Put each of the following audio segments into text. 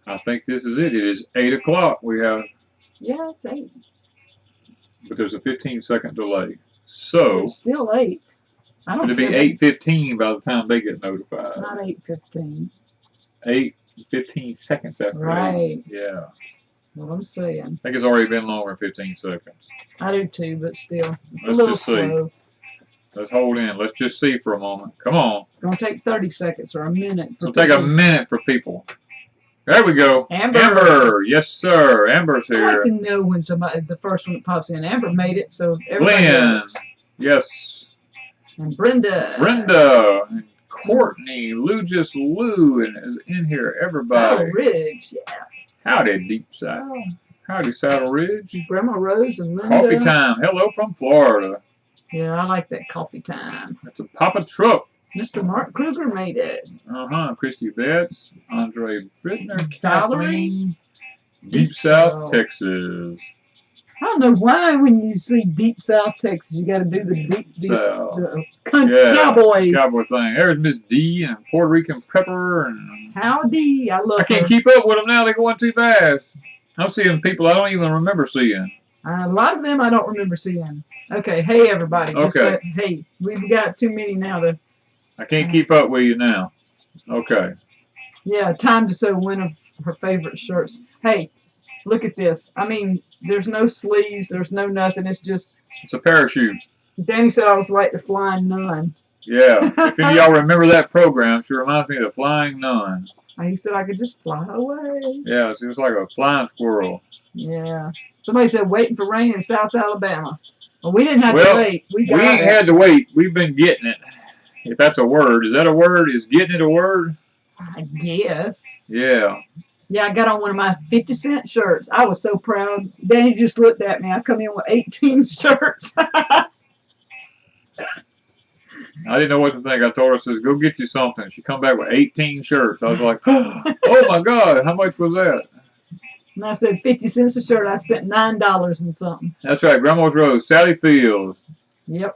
I think this is it. It is 8 o'clock. We have. Yeah, it's 8. But there's a 15-second delay. So. It's still 8. I don't It'll be 8:15 by the time they get notified. Not 8:15. 8:15 seconds after. Right. 8. Yeah. What I'm saying. I think it's already been longer than 15 seconds. I do too, but still, it's Let's a little just see. slow. Let's hold in. Let's just see for a moment. Come on. It's going to take 30 seconds or a minute. It'll take a minute for people. There we go. Amber. Amber. Yes, sir. Amber's here. I like to know when somebody, the first one that pops in. Amber made it, so everybody Glenn. knows. Yes. And Brenda. Brenda. And Courtney. Lugis Lou is in here. Everybody. Saddle Ridge. Yeah. Howdy, Deep Saddle. Howdy, Saddle Ridge. Grandma Rose and Linda. Coffee time. Hello from Florida. Yeah, I like that coffee time. That's a Papa Truck. Mr. Mark Kruger made it. Christy Betts. Andre Brittner. Valerie. Deep South, Texas. I don't know why when you see Deep South Texas, you got to do the the cowboy thing. There's Miss D and Puerto Rican Pepper and howdy. I love. I can't keep up with them now. They're going too fast. I'm seeing people I don't even remember seeing. A lot of them I don't remember seeing. Okay, hey everybody. Okay. Hey, we've got too many now to. I can't keep up with you now. Okay. Yeah, time to sew one of her favorite shirts. Hey, look at this. I mean, there's no sleeves. There's no nothing. It's just. It's a parachute. Danny said I was like the Flying Nun. Yeah. If any of y'all remember that program, she reminds me of the Flying Nun. He said I could just fly away. Yeah, she was like a flying squirrel. Yeah. Somebody said waiting for rain in South Alabama. Well, we didn't have to wait. We ain't had to wait. We've been getting it. If that's a word. Is that a word? Is getting it a word? I guess. Yeah. Yeah, I got on one of my 50-cent shirts. I was so proud. Danny just looked at me. I come in with 18 shirts. I didn't know what to think. I told her, says, go get you something. She come back with 18 shirts. I was like, oh my God, how much was that? And I said 50 cents a shirt. I spent $9 and something. That's right, Grandma's Rose, Sally Fields. Yep.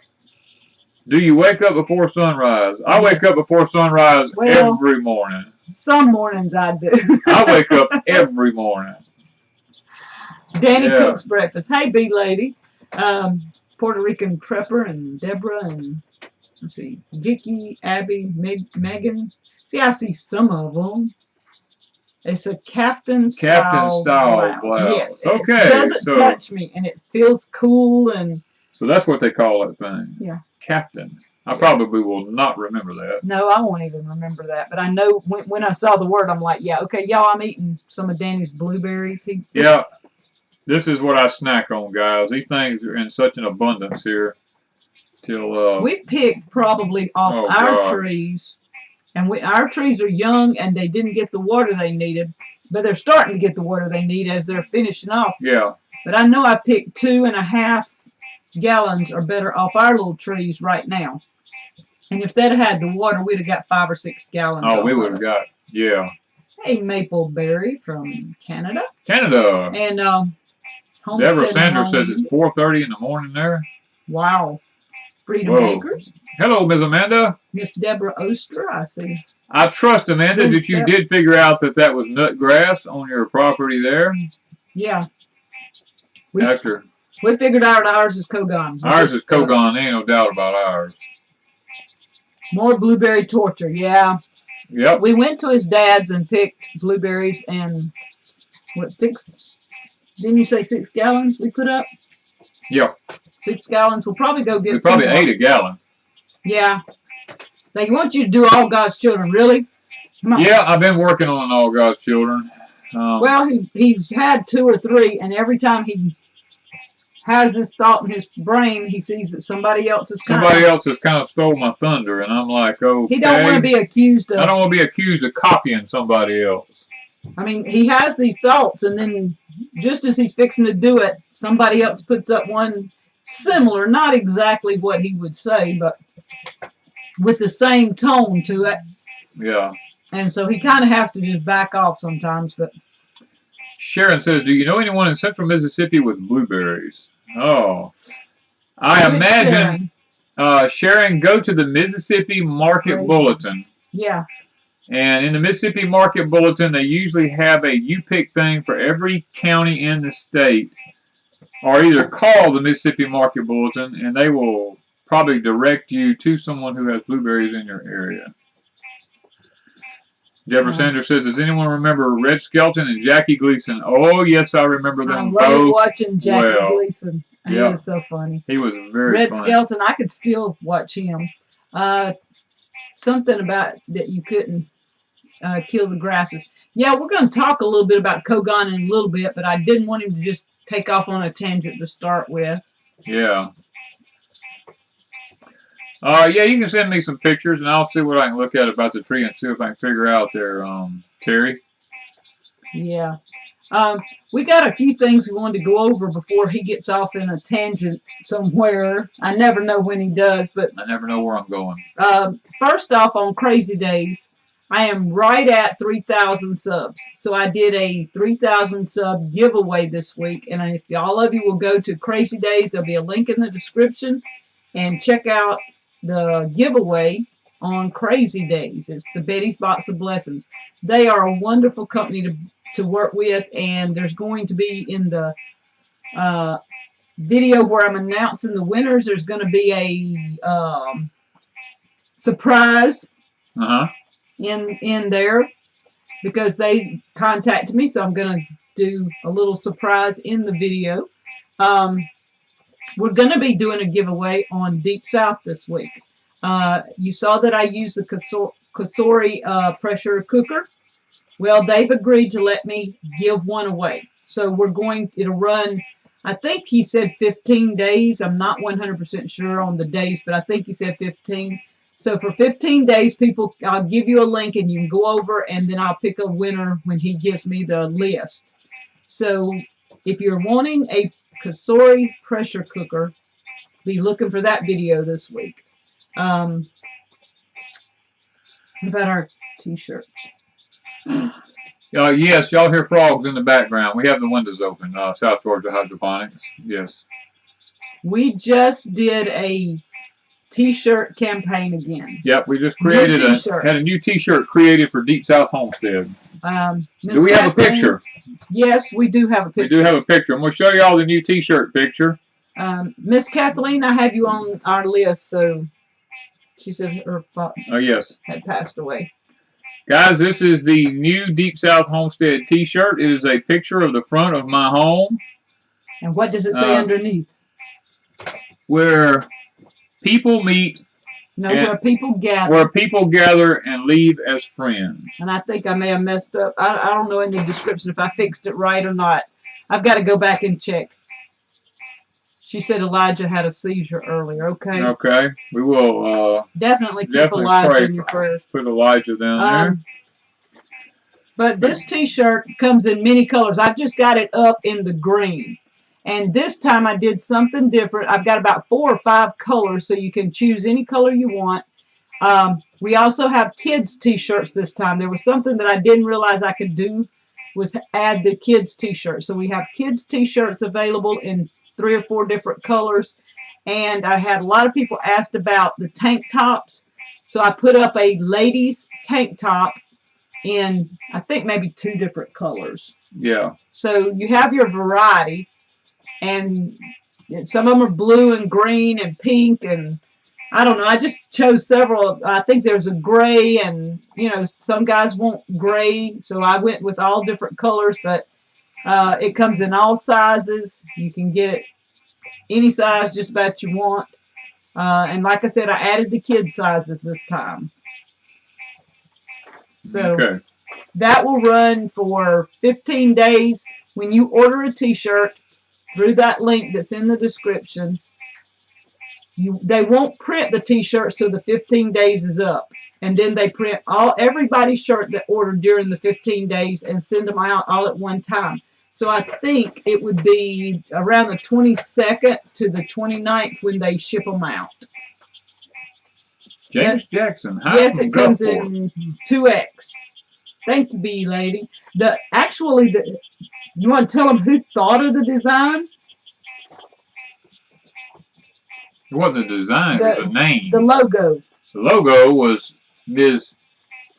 Do you wake up before sunrise? I wake up before sunrise every morning. Some mornings I do. I wake up every morning. Danny cooks breakfast. Hey, bee lady. Puerto Rican Prepper and Deborah and let's see, Vicky, Abby, Megan. See, I see some of them. It's a Captain style blouse. Yes, okay. It doesn't touch me, and it feels cool and. So that's what they call that thing. Yeah. Captain. I probably will not remember that. No, I won't even remember that. But I know when I saw the word, I'm like, yeah, okay, y'all, I'm eating some of Danny's blueberries. Yeah. This is what I snack on, guys. These things are in such an abundance here. We've picked probably off our trees. And our trees are young, and they didn't get the water they needed. But they're starting to get the water they need as they're finishing off. Yeah. But I know I picked 2.5 gallons or better off our little trees right now. And if that had the water, we'd have got 5 or 6 gallons. Oh, we would have got, yeah. Hey, Mapleberry from Canada. Canada. And Homestead. Deborah Sanders says it's 4:30 in the morning there. Wow. Freedom Acres. Hello, Miss Amanda. Miss Deborah Oster, I see. I trust, Amanda, that you did figure out that was nut grass on your property there. Yeah. We figured out ours is Cogon. Ours is Cogon. Ain't no doubt about ours. More blueberry torture, yeah. Yep. We went to his dad's and picked blueberries and, what, 6, didn't you say 6 gallons we put up? Yeah. 6 gallons. We'll probably go get some. We probably ate a gallon. Yeah. They want you to do All God's Children, really? Come on. Yeah, I've been working on All God's Children. Well, he's had 2 or 3, and every time he has this thought in his brain, he sees that somebody else has kind of stole my thunder, and I'm like, okay. He don't want to be accused of. I don't want to be accused of copying somebody else. I mean, he has these thoughts, and then just as he's fixing to do it, somebody else puts up one similar, not exactly what he would say, but with the same tone to it. Yeah. And so he kind of has to just back off sometimes. But Sharon says, do you know anyone in central Mississippi with blueberries? Oh. I imagine, Sharon, go to the Mississippi Market Bulletin. Yeah. And in the Mississippi Market Bulletin, they usually have a you pick thing for every county in the state. Or either call the Mississippi Market Bulletin, and they will probably direct you to someone who has blueberries in your area. Deborah Sanders says, does anyone remember Red Skelton and Jackie Gleason? Oh, yes, I remember them both. I love watching Jackie Gleason. He was so funny. He was very Red funny. Skelton, I could still watch him. Something about that you couldn't kill the grasses. Yeah, we're going to talk a little bit about Cogon in a little bit, but I didn't want him to just take off on a tangent to start with. Yeah. Yeah, you can send me some pictures, and I'll see what I can look at about the tree and see if I can figure out there, Terry. Yeah. We got a few things we wanted to go over before he gets off in a tangent somewhere. I never know when he does, but I never know where I'm going. First off, on Crazy Days, I am right at 3,000 subs. So I did a 3,000 sub giveaway this week. And if all of you will go to Crazy Days, there'll be a link in the description. And check out the giveaway on Crazy Days. It's the Betty's Box of Blessings. They are a wonderful company to work with. And there's going to be in the video where I'm announcing the winners, there's going to be a surprise. In there because they contacted me, so I'm going to do a little surprise in the video. We're going to be doing a giveaway on Deep South this week. You saw that I used the Cosori pressure cooker. Well, they've agreed to let me give one away. So it'll run, I think he said 15 days. I'm not 100% sure on the days, but I think he said 15. So for 15 days, people, I'll give you a link and you can go over, and then I'll pick a winner when he gives me the list. So if you're wanting a Cosori pressure cooker, be looking for that video this week. What about our t-shirts? Yes, y'all hear frogs in the background. We have the windows open, South Georgia Hydroponics. Yes. We just did a t-shirt campaign again. Yep, we just created had a new t-shirt created for Deep South Homestead. Do we have a picture? Yes, we do have a picture. We do have a picture. I'm going to show you all the new t-shirt picture. Miss Kathleen, I have you on our list, so she said her father had passed away. Guys, this is the new Deep South Homestead t-shirt. It is a picture of the front of my home. And what does it say underneath? Where people meet. No, where people gather. Where people gather and leave as friends. And I think I may have messed up. I don't know in the description if I fixed it right or not. I've got to go back and check. She said Elijah had a seizure earlier. Okay. Okay. We will definitely keep Elijah in your prayers. Put Elijah down there. But this t-shirt comes in many colors. I've just got it up in the green. And this time I did something different. I've got about 4 or 5 colors, so you can choose any color you want. We also have kids t-shirts this time. There was something that I didn't realize I could do, was add the kids t-shirt. So we have kids t-shirts available in 3 or 4 different colors. And I had a lot of people asked about the tank tops. So I put up a ladies tank top in, I think, maybe 2 different colors. Yeah. So you have your variety. And some of them are blue and green and pink, and I don't know. I just chose several. I think there's a gray, and some guys want gray, so I went with all different colors. But it comes in all sizes. You can get it any size just about you want. And like I said, I added the kid sizes this time. So that will run for 15 days. When you order a t-shirt through that link that's in the description, they won't print the t-shirts till the 15 days is up, and then they print everybody's shirt that ordered during the 15 days and send them out all at one time. So I think it would be around the 22nd to the 29th when they ship them out. James Jackson. Yes, it comes in 2X. Thank you, B lady. You want to tell them who thought of the design? It wasn't the design, it was the name. The logo. The logo was Ms.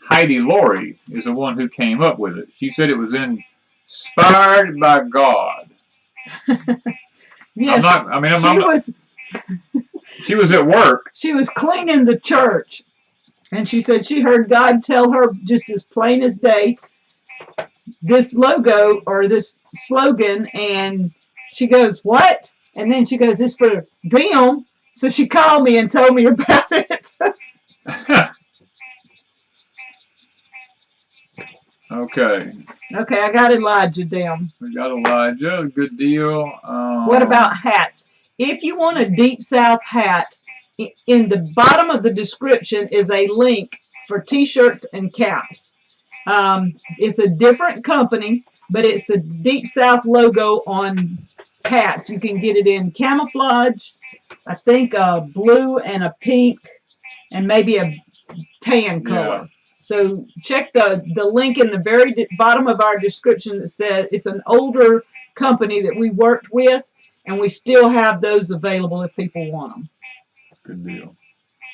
Heidi Laurie is the one who came up with it. She said it was inspired by God. Yes, she was at work. She was cleaning the church, and she said she heard God tell her just as plain as day this logo or this slogan, and she goes, "What?" And then she goes, "It's for them." So she called me and told me about it. Okay. Okay, I got Elijah down. We got Elijah. Good deal. What about hats? If you want a Deep South hat, in the bottom of the description is a link for t-shirts and caps. It's a different company, but it's the Deep South logo on hats. You can get it in camouflage, I think a blue and a pink, and maybe a tan color. Yeah. So check the link in the very bottom of our description that says it's an older company that we worked with, and we still have those available if people want them. Good deal.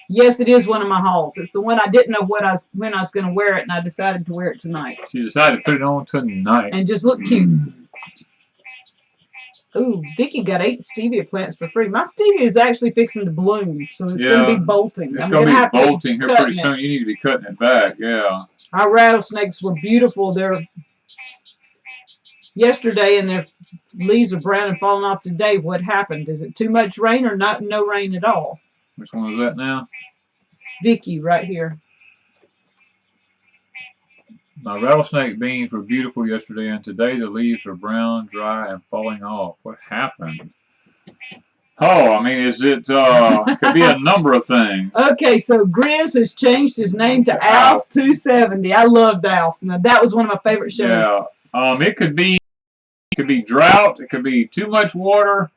Yes, it is one of my hauls. It's the one I didn't know when I was going to wear it, and I decided to wear it tonight. She decided to put it on tonight. And just look cute. Ooh, Vicky got 8 stevia plants for free. My stevia is actually fixing to bloom, so it's going to be bolting. It's going to be bolting here pretty soon. You need to be cutting it back, yeah. Our rattlesnakes were beautiful. They're yesterday, and their leaves are brown and falling off today. What happened? Is it too much rain or no rain at all? Which one is that now? Vicky, right here. My rattlesnake beans were beautiful yesterday, and today the leaves are brown, dry, and falling off. What happened? Oh, I mean, is it, could be a number of things. Okay, so Grizz has changed his name to Alf 270. I loved Alf. Now, that was one of my favorite shows. Yeah, it could be drought. It could be too much water.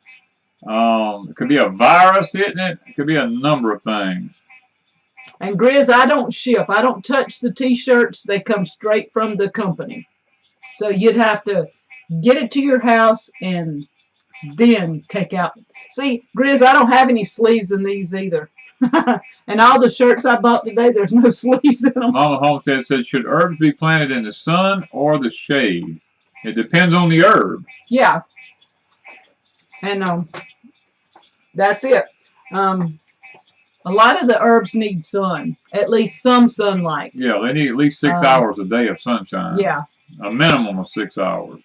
It could be a virus hitting it. It could be a number of things. And Grizz, I don't ship. I don't touch the t-shirts. They come straight from the company. So you'd have to get it to your house and then take out. See, Grizz, I don't have any sleeves in these either. And all the shirts I bought today, there's no sleeves in them. Mama Homestead said, should herbs be planted in the sun or the shade? It depends on the herb. Yeah. And that's it. A lot of the herbs need sun, at least some sunlight. Yeah, they need at least 6 hours a day of sunshine. Yeah. A minimum of 6 hours.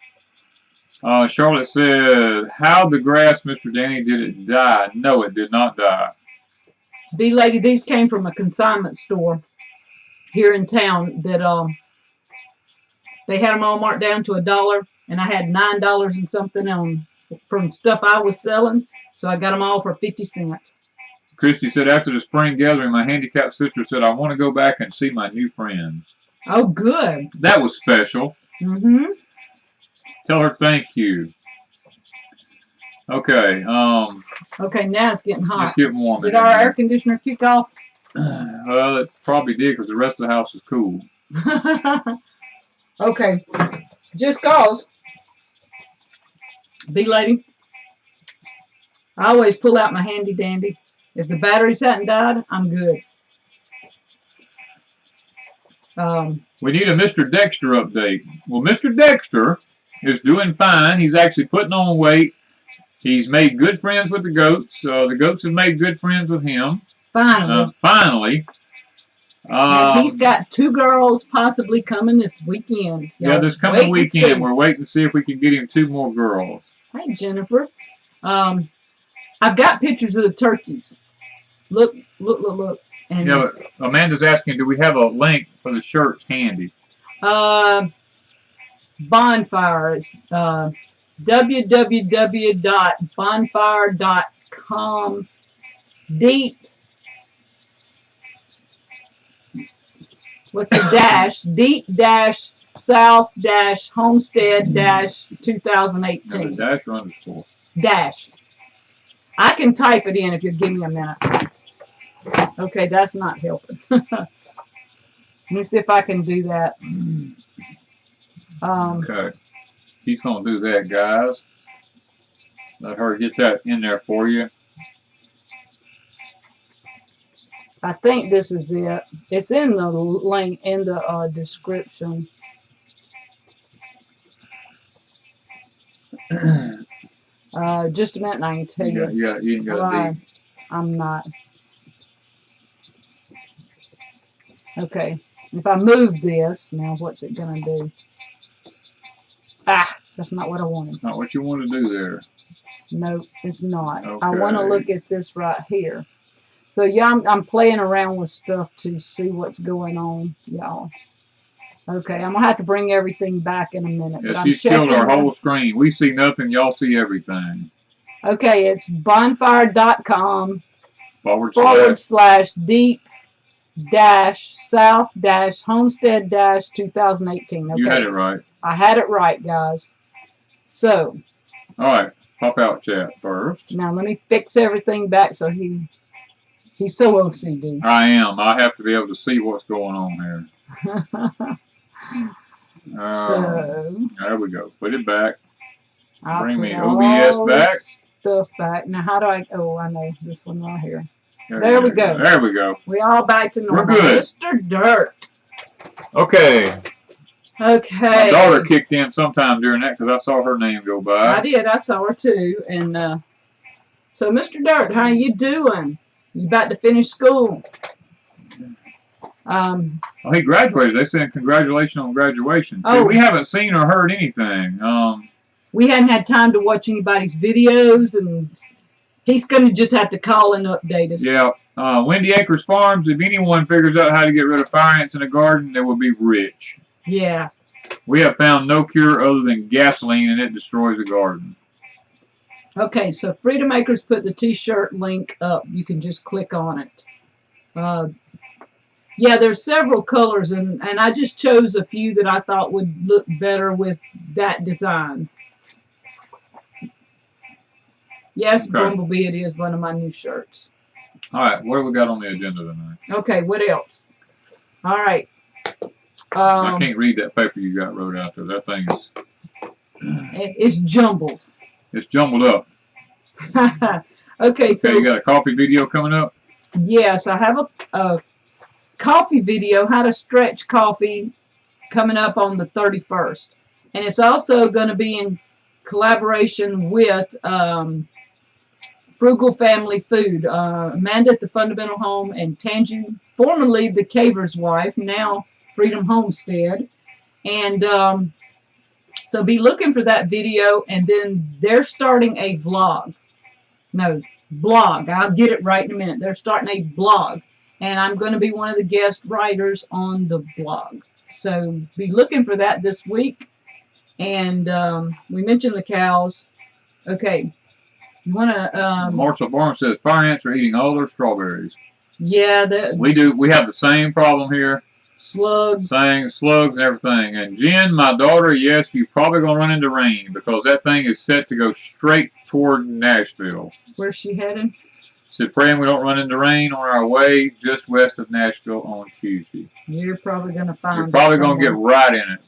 Charlotte said, how the grass, Mr. Danny, did it die? No, it did not die. B-Lady, these came from a consignment store here in town that they had them all marked down to $1, and I had $9 and something on from stuff I was selling, so I got them all for 50 cents. Christy said, after the spring gathering, my handicapped sister said, I want to go back and see my new friends. Oh, good. That was special. Mm-hmm. Tell her thank you. Okay. Okay, now it's getting hot. It's getting warm. Did our air conditioner kick off? Well, it probably did because the rest of the house is cool. Okay. Just cause. B-Lady, I always pull out my handy dandy. If the batteries hadn't died, I'm good. We need a Mr. Dexter update. Well, Mr. Dexter is doing fine. He's actually putting on weight. He's made good friends with the goats. The goats have made good friends with him. Finally. Finally. He's got 2 girls possibly coming this weekend. Yeah, this coming weekend. We're waiting to see if we can get him 2 more girls. Hey, Jennifer. I've got pictures of the turkeys. Look. And yeah, but Amanda's asking, do we have a link for the shirts handy? Bonfire is www.bonfire.com. What's the dash? Deep-south-homestead-2018. There's a dash or underscore? Dash. I can type it in if you give me a minute. Okay, that's not helping. Let me see if I can do that. Okay. She's going to do that, guys. Let her get that in there for you. I think this is it. It's in the link in the description. Just a minute, and I can tell you. You ain't got a D. I'm not. Okay. If I move this, now what's it gonna do? Ah, that's not what I wanted. Not what you want to do there. No, it's not. Okay. I want to look at this right here. So yeah, I'm playing around with stuff to see what's going on, y'all. Okay, I'm gonna have to bring everything back in a minute. Yeah, she's killed our whole screen. We see nothing. Y'all see everything. Okay, it's bonfire.com / deep south homestead 2018. Okay. You had it right. I had it right, guys. So. All right, pop out chat first. Now let me fix everything back so he's so OCD. I am. I have to be able to see what's going on here. So there we go. Put it back. I'll bring me OBS back. Stuff back. Now how do I? Oh, I know this one right here. There we go. There we go. We all back to normal. We're good. Mr. Dirt. Okay. Okay. My daughter kicked in sometime during that because I saw her name go by. I did. I saw her too. And so, Mr. Dirt, how you doing? You about to finish school? Oh, he graduated. They said congratulations on graduation. See, we haven't seen or heard anything. We hadn't had time to watch anybody's videos, and he's going to just have to call and update us. Yeah. Windy Acres Farms, if anyone figures out how to get rid of fire ants in a garden, they will be rich. Yeah. We have found no cure other than gasoline, and it destroys a garden. Okay, so Freedom Acres put the t-shirt link up. You can just click on it. Yeah, there's several colors, and I just chose a few that I thought would look better with that design. Yes, okay. Bumblebee, it is one of my new shirts. All right, what have we got on the agenda tonight? Okay, what else? All right. I can't read that paper you got wrote out there. That thing is... It's jumbled. It's jumbled up. Okay, so... you got a coffee video coming up? Yes, I have a coffee video, how to stretch coffee, coming up on the 31st. And it's also going to be in collaboration with Frugal Family Food. Amanda at the Fundamental Home and Tangi, formerly the Caver's wife, now Freedom Homestead. And so be looking for that video. And then they're starting a vlog. No, blog. I'll get it right in a minute. They're starting a blog. And I'm going to be one of the guest writers on the blog. So be looking for that this week. And we mentioned the cows. Okay. You want to... Marshall Farm says fire ants are eating all their strawberries. Yeah. We do. We have the same problem here. Slugs. Slugs and everything. And Jen, my daughter, yes, you're probably going to run into rain because that thing is set to go straight toward Nashville. Where's she heading? Said praying we don't run into rain on our way just west of Nashville on Tuesday. You're probably going to find You're probably going to get right in it.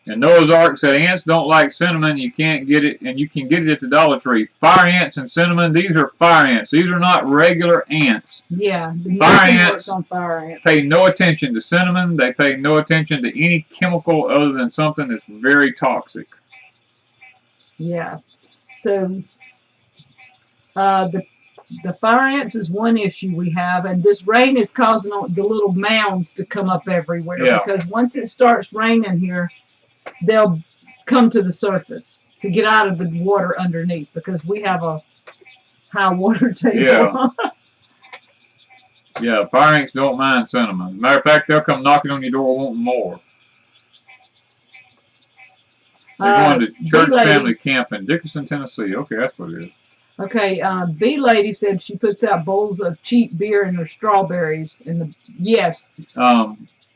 And Noah's Ark said ants don't like cinnamon. You can't get it, and you can get it at the Dollar Tree. Fire ants and cinnamon, these are fire ants. These are not regular ants. Yeah. Fire ants pay no attention to cinnamon. They pay no attention to any chemical other than something that's very toxic. Yeah. So the fire ants is one issue we have, and this rain is causing the little mounds to come up everywhere. Yeah. Because once it starts raining here, they'll come to the surface to get out of the water underneath because we have a high water table. Yeah. Yeah, fire ants don't mind cinnamon. As a matter of fact, they'll come knocking on your door wanting more. They're going to church family camp in Dickinson, Tennessee. Okay, that's what it is. Okay, B Lady said she puts out bowls of cheap beer in her strawberries. Yes.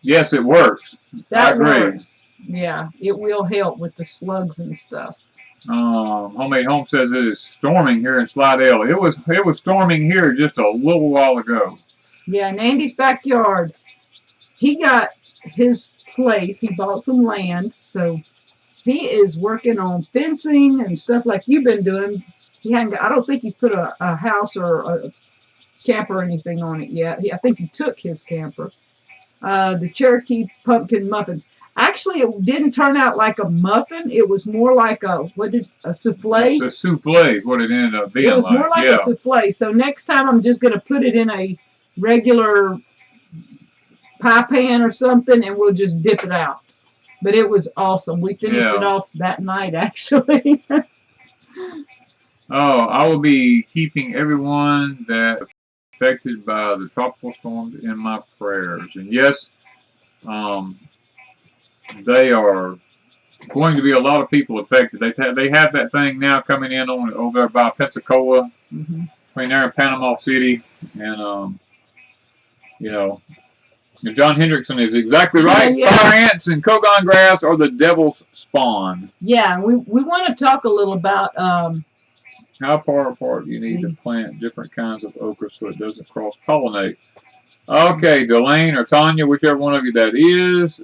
Yes, it works. That works. Yeah, it will help with the slugs and stuff. Homemade Home says it is storming here in Slidell. It was storming here just a little while ago. Yeah, in Andy's backyard, he got his place. He bought some land, so he is working on fencing and stuff like you've been doing. I don't think he's put a house or a camper or anything on it yet. I think he took his camper. The Cherokee pumpkin muffins. Actually, it didn't turn out like a muffin. It was more like a souffle. It's a souffle is what it ended up being. It was more like a souffle. So next time I'm just going to put it in a regular pie pan or something, and we'll just dip it out. But it was awesome. We finished it off that night, actually. Oh, I will be keeping everyone that affected by the tropical storms in my prayers. And yes, they are going to be a lot of people affected. They have that thing now coming in over there by Pensacola, between there and Panama City, and you know, John Hendrickson is exactly right. Fire ants and Cogongrass are the devil's spawn. Yeah, we want to talk a little about how far apart do you need to plant different kinds of okra so it doesn't cross-pollinate? Okay, Delane or Tanya, whichever one of you that is.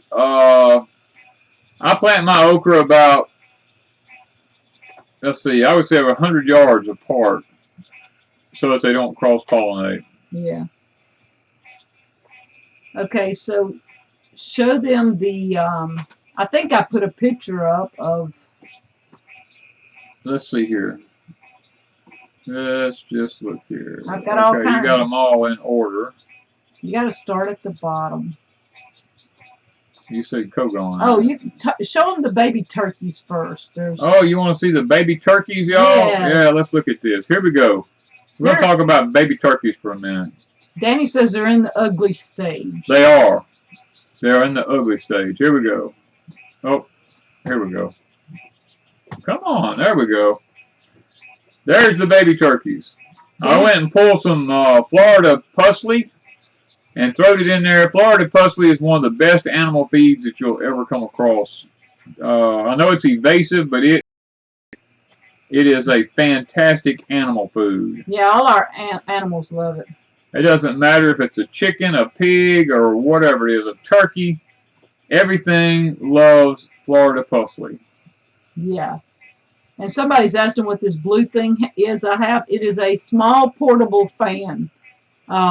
I plant my okra about, let's see, I would say 100 yards apart so that they don't cross-pollinate. Yeah. Okay, so show them the, I think I put a picture up of. Let's see here. Let's just look here. I've got all kinds. You got them all in order. You got to start at the bottom. You said Cogon. Oh, you show them the baby turkeys first. Oh, you want to see the baby turkeys, y'all? Yes. Yeah, let's look at this. Here we go. We're going to talk about baby turkeys for a minute. Danny says they're in the ugly stage. They are. They're in the ugly stage. Here we go. Oh, here we go. Come on. There we go. There's the baby turkeys. I went and pulled some Florida pusley and throwed it in there. Florida pusley is one of the best animal feeds that you'll ever come across. I know it's evasive, but it is a fantastic animal food. Yeah, all our animals love it. It doesn't matter if it's a chicken, a pig, or whatever it is, a turkey. Everything loves Florida pusley. Yeah. And somebody's asked him what this blue thing is I have. It is a small portable fan.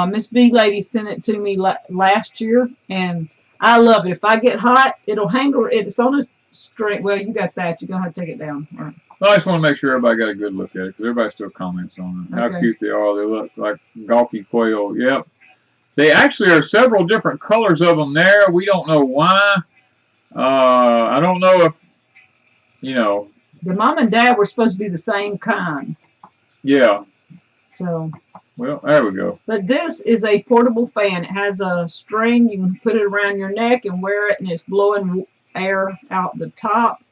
Miss B Lady sent it to me last year, and I love it. If I get hot, it'll hang. It's on a string. Well, you got that. You're going to have to take it down. Right. Well, I just want to make sure everybody got a good look at it, because everybody still comments on it. How cute they are. They look like gawky quail. Yep. They actually are several different colors of them there. We don't know why. I don't know if, you know. The mom and dad were supposed to be the same kind. Yeah. So. Well, there we go. But this is a portable fan. It has a string. You can put it around your neck and wear it, and it's blowing air out the top.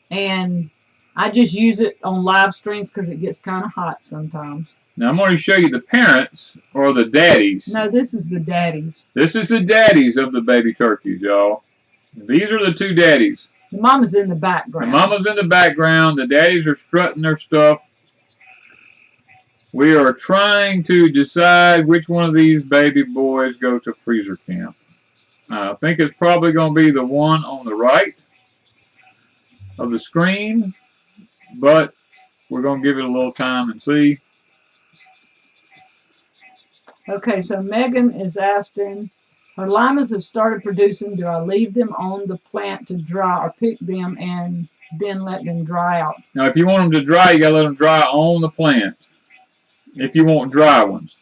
And I just use it on live streams because it gets kind of hot sometimes. Now, I'm going to show you the parents or the daddies. No, this is the daddies. This is the daddies of the baby turkeys, y'all. These are the two daddies. The mama's in the background. The mama's in the background. The daddies are strutting their stuff. We are trying to decide which one of these baby boys go to freezer camp. I think it's probably going to be the one on the right of the screen, but we're going to give it a little time and see. Okay, so Megan is asking, her limas have started producing. Do I leave them on the plant to dry or pick them and then let them dry out? Now, if you want them to dry, you got to let them dry on the plant. If you want dry ones.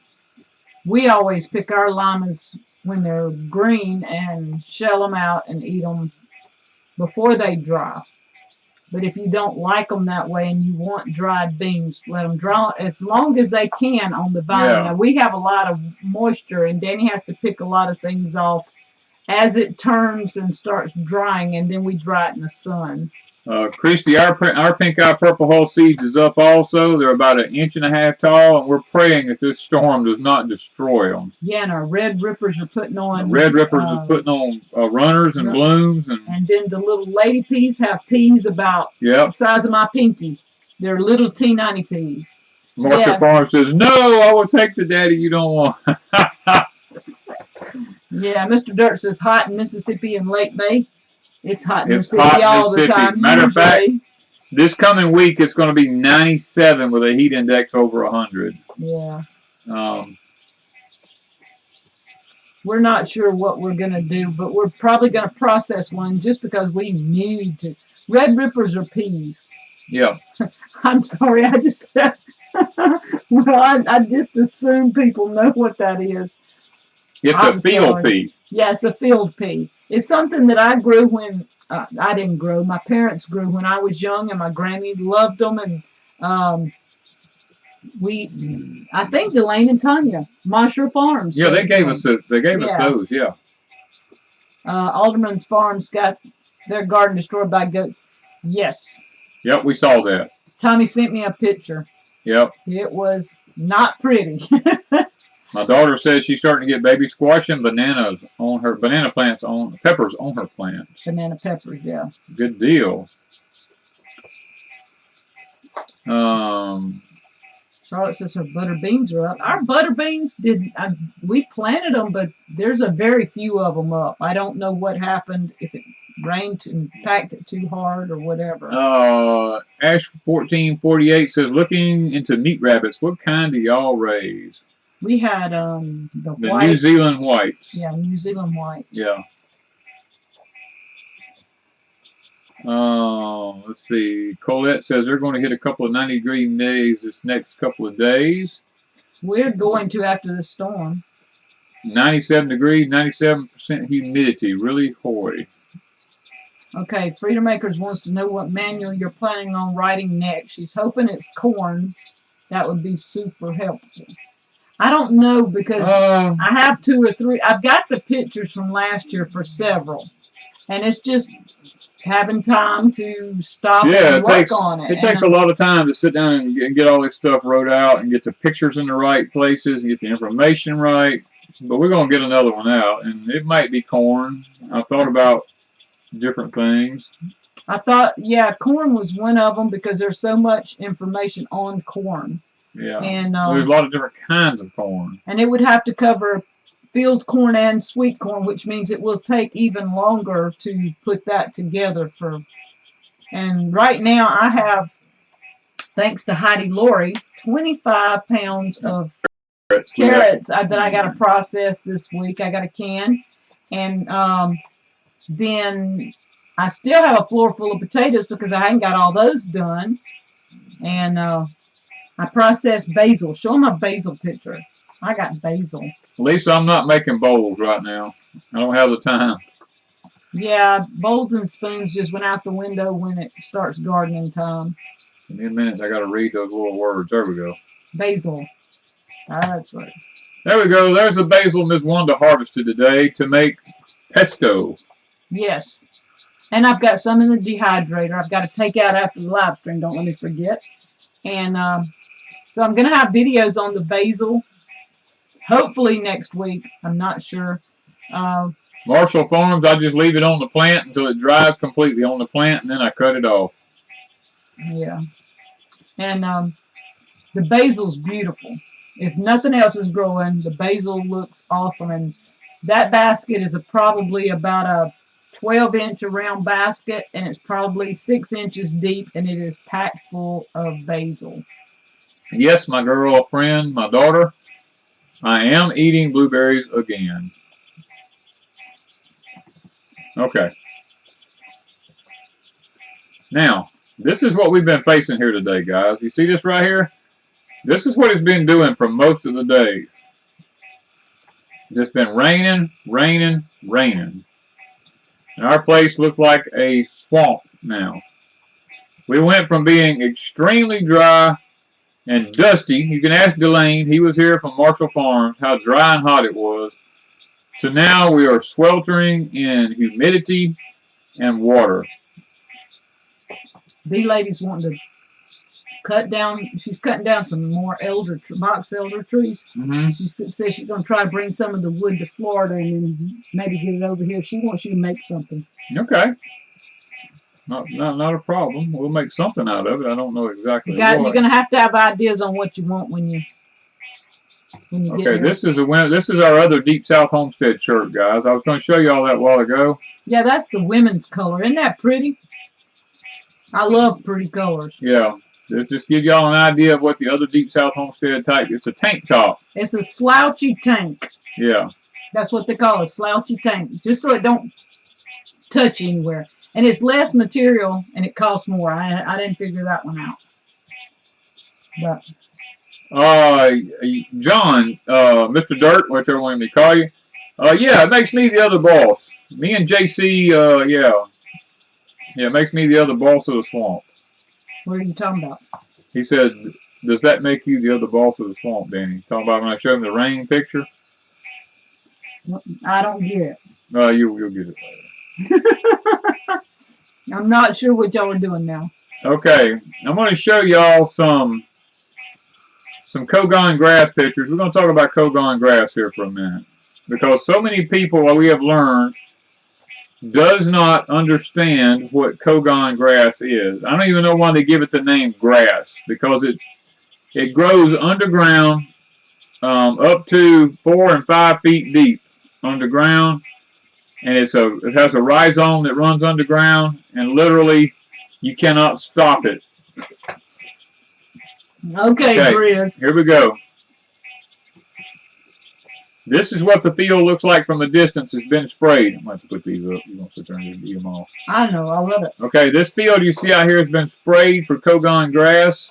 We always pick our limas when they're green and shell them out and eat them before they dry. But if you don't like them that way and you want dried beans, let them dry as long as they can on the vine. Yeah. Now, we have a lot of moisture, and Danny has to pick a lot of things off as it turns and starts drying, and then we dry it in the sun. Christy, our pink eye purple hull seeds is up also. They're about 1.5 inches tall, and we're praying that this storm does not destroy them. Yeah, and our red rippers are putting on. The red rippers is putting on runners and blooms, and then the little lady peas have peas about the size of my pinky. They're little T90 peas. Marcia Farm says, "No, I will take the daddy you don't want." Yeah, Mr. Dirt says hot in Mississippi and Lake Bay. It's hot in Mississippi all the time. Matter of fact, this coming week it's going to be 97 with a heat index over 100. Yeah. We're not sure what we're going to do, but we're probably going to process one just because we need to. Red rippers are peas. Yeah. I'm sorry, I just I just assume people know what that is. It's a field pea. Yeah, it's a field pea. It's something that I grew when I didn't grow. My parents grew when I was young, and my granny loved them. And I think Delane and Tanya, Mosher Farms. Yeah, they gave us those. Yeah. Alderman's Farms got their garden destroyed by goats. Yes. Yep, we saw that. Tommy sent me a picture. Yep. It was not pretty. My daughter says she's starting to get baby squash and peppers on her plants. Banana peppers, yeah. Good deal. Charlotte says her butter beans are up. Our butter beans we planted them, but there's a very few of them up. I don't know what happened, if it rained and packed it too hard or whatever. Ash 1448 says, looking into meat rabbits, what kind do y'all raise? We had the white, New Zealand whites. Yeah, New Zealand whites. Yeah. Let's see. Colette says they're going to hit a couple of 90-degree days this next couple of days. We're going to after the storm. 97 degrees, 97% humidity. Really hoary. Okay, Freedom Makers wants to know what manual you're planning on writing next. She's hoping it's corn. That would be super helpful. I don't know because I have 2 or 3. I've got the pictures from last year for several. And it's just having time to stop and work on it. It takes a lot of time to sit down and get all this stuff wrote out and get the pictures in the right places and get the information right. But we're going to get another one out. And it might be corn. I thought about different things. I thought, yeah, corn was one of them because there's so much information on corn. Yeah, and there's a lot of different kinds of corn. And it would have to cover field corn and sweet corn, which means it will take even longer to put that together. And right now I have, thanks to Heidi Laurie, 25 pounds of carrots that I got to process this week. I got a can. And then I still have a floor full of potatoes because I hadn't got all those done. And I processed basil. Show them my basil picture. I got basil. Lisa, I'm not making bowls right now. I don't have the time. Yeah, bowls and spoons just went out the window when it starts gardening time. Give me a minute. I got to read those little words. There we go. Basil. That's right. There we go. There's the basil Miss Wanda harvested today to make pesto. Yes. And I've got some in the dehydrator. I've got to take out after the live stream. Don't let me forget. And so I'm going to have videos on the basil. Hopefully next week. I'm not sure. Marshall Farms, I just leave it on the plant until it dries completely on the plant, and then I cut it off. Yeah. And the basil's beautiful. If nothing else is growing, the basil looks awesome. And that basket is probably about a 12-inch around basket, and it's probably 6 inches deep, and it is packed full of basil. Yes, my girlfriend, my daughter, I am eating blueberries again. Okay. Now, this is what we've been facing here today, guys. You see this right here? This is what it's been doing for most of the days. It's been raining, raining, raining. And our place looks like a swamp now. We went from being extremely dry and dusty. You can ask Delane, he was here from Marshall Farms, how dry and hot it was. To now we are sweltering in humidity and water. The lady's wanting to cut down. She's cutting down some more box elder trees. Mm-hmm. She says she's going to try to bring some of the wood to Florida and then maybe get it over here. She wants you to make something. Okay. Not a problem. We'll make something out of it. I don't know exactly what. You're going to have ideas on what you want when you get okay, here. this is our other Deep South Homestead shirt, guys. I was going to show you all that a while ago. Yeah, that's the women's color. Isn't that pretty? I love pretty colors. Yeah. just give y'all an idea of what the other Deep South Homestead type. It's a tank top. It's a slouchy tank. Yeah. That's what they call a slouchy tank, just so it don't touch anywhere. And it's less material and it costs more. I didn't figure that one out. But John, Mr. Dirt, whichever one we call you. Yeah, it makes me the other boss. Me and JC, yeah, it makes me the other boss of the swamp. What are you talking about? He said, "Does that make you the other boss of the swamp, Danny?" Talking about when I showed him the rain picture. I don't get it. You'll get it later. I'm not sure what y'all are doing now. Okay, I'm going to show y'all some Cogongrass pictures. We're going to talk about Cogongrass here for a minute. Because so many people, what we have learned, does not understand what Cogongrass is. I don't even know why they give it the name grass. Because it grows underground up to 4 and 5 feet deep underground. And it has a rhizome that runs underground. And literally, you cannot stop it. Okay, Chris. Here we go. This is what the field looks like from a distance. It's been sprayed. I'm going to have to put these up. You're going to sit there and eat them all. I know. I love it. Okay, this field you see out here has been sprayed for Cogongrass.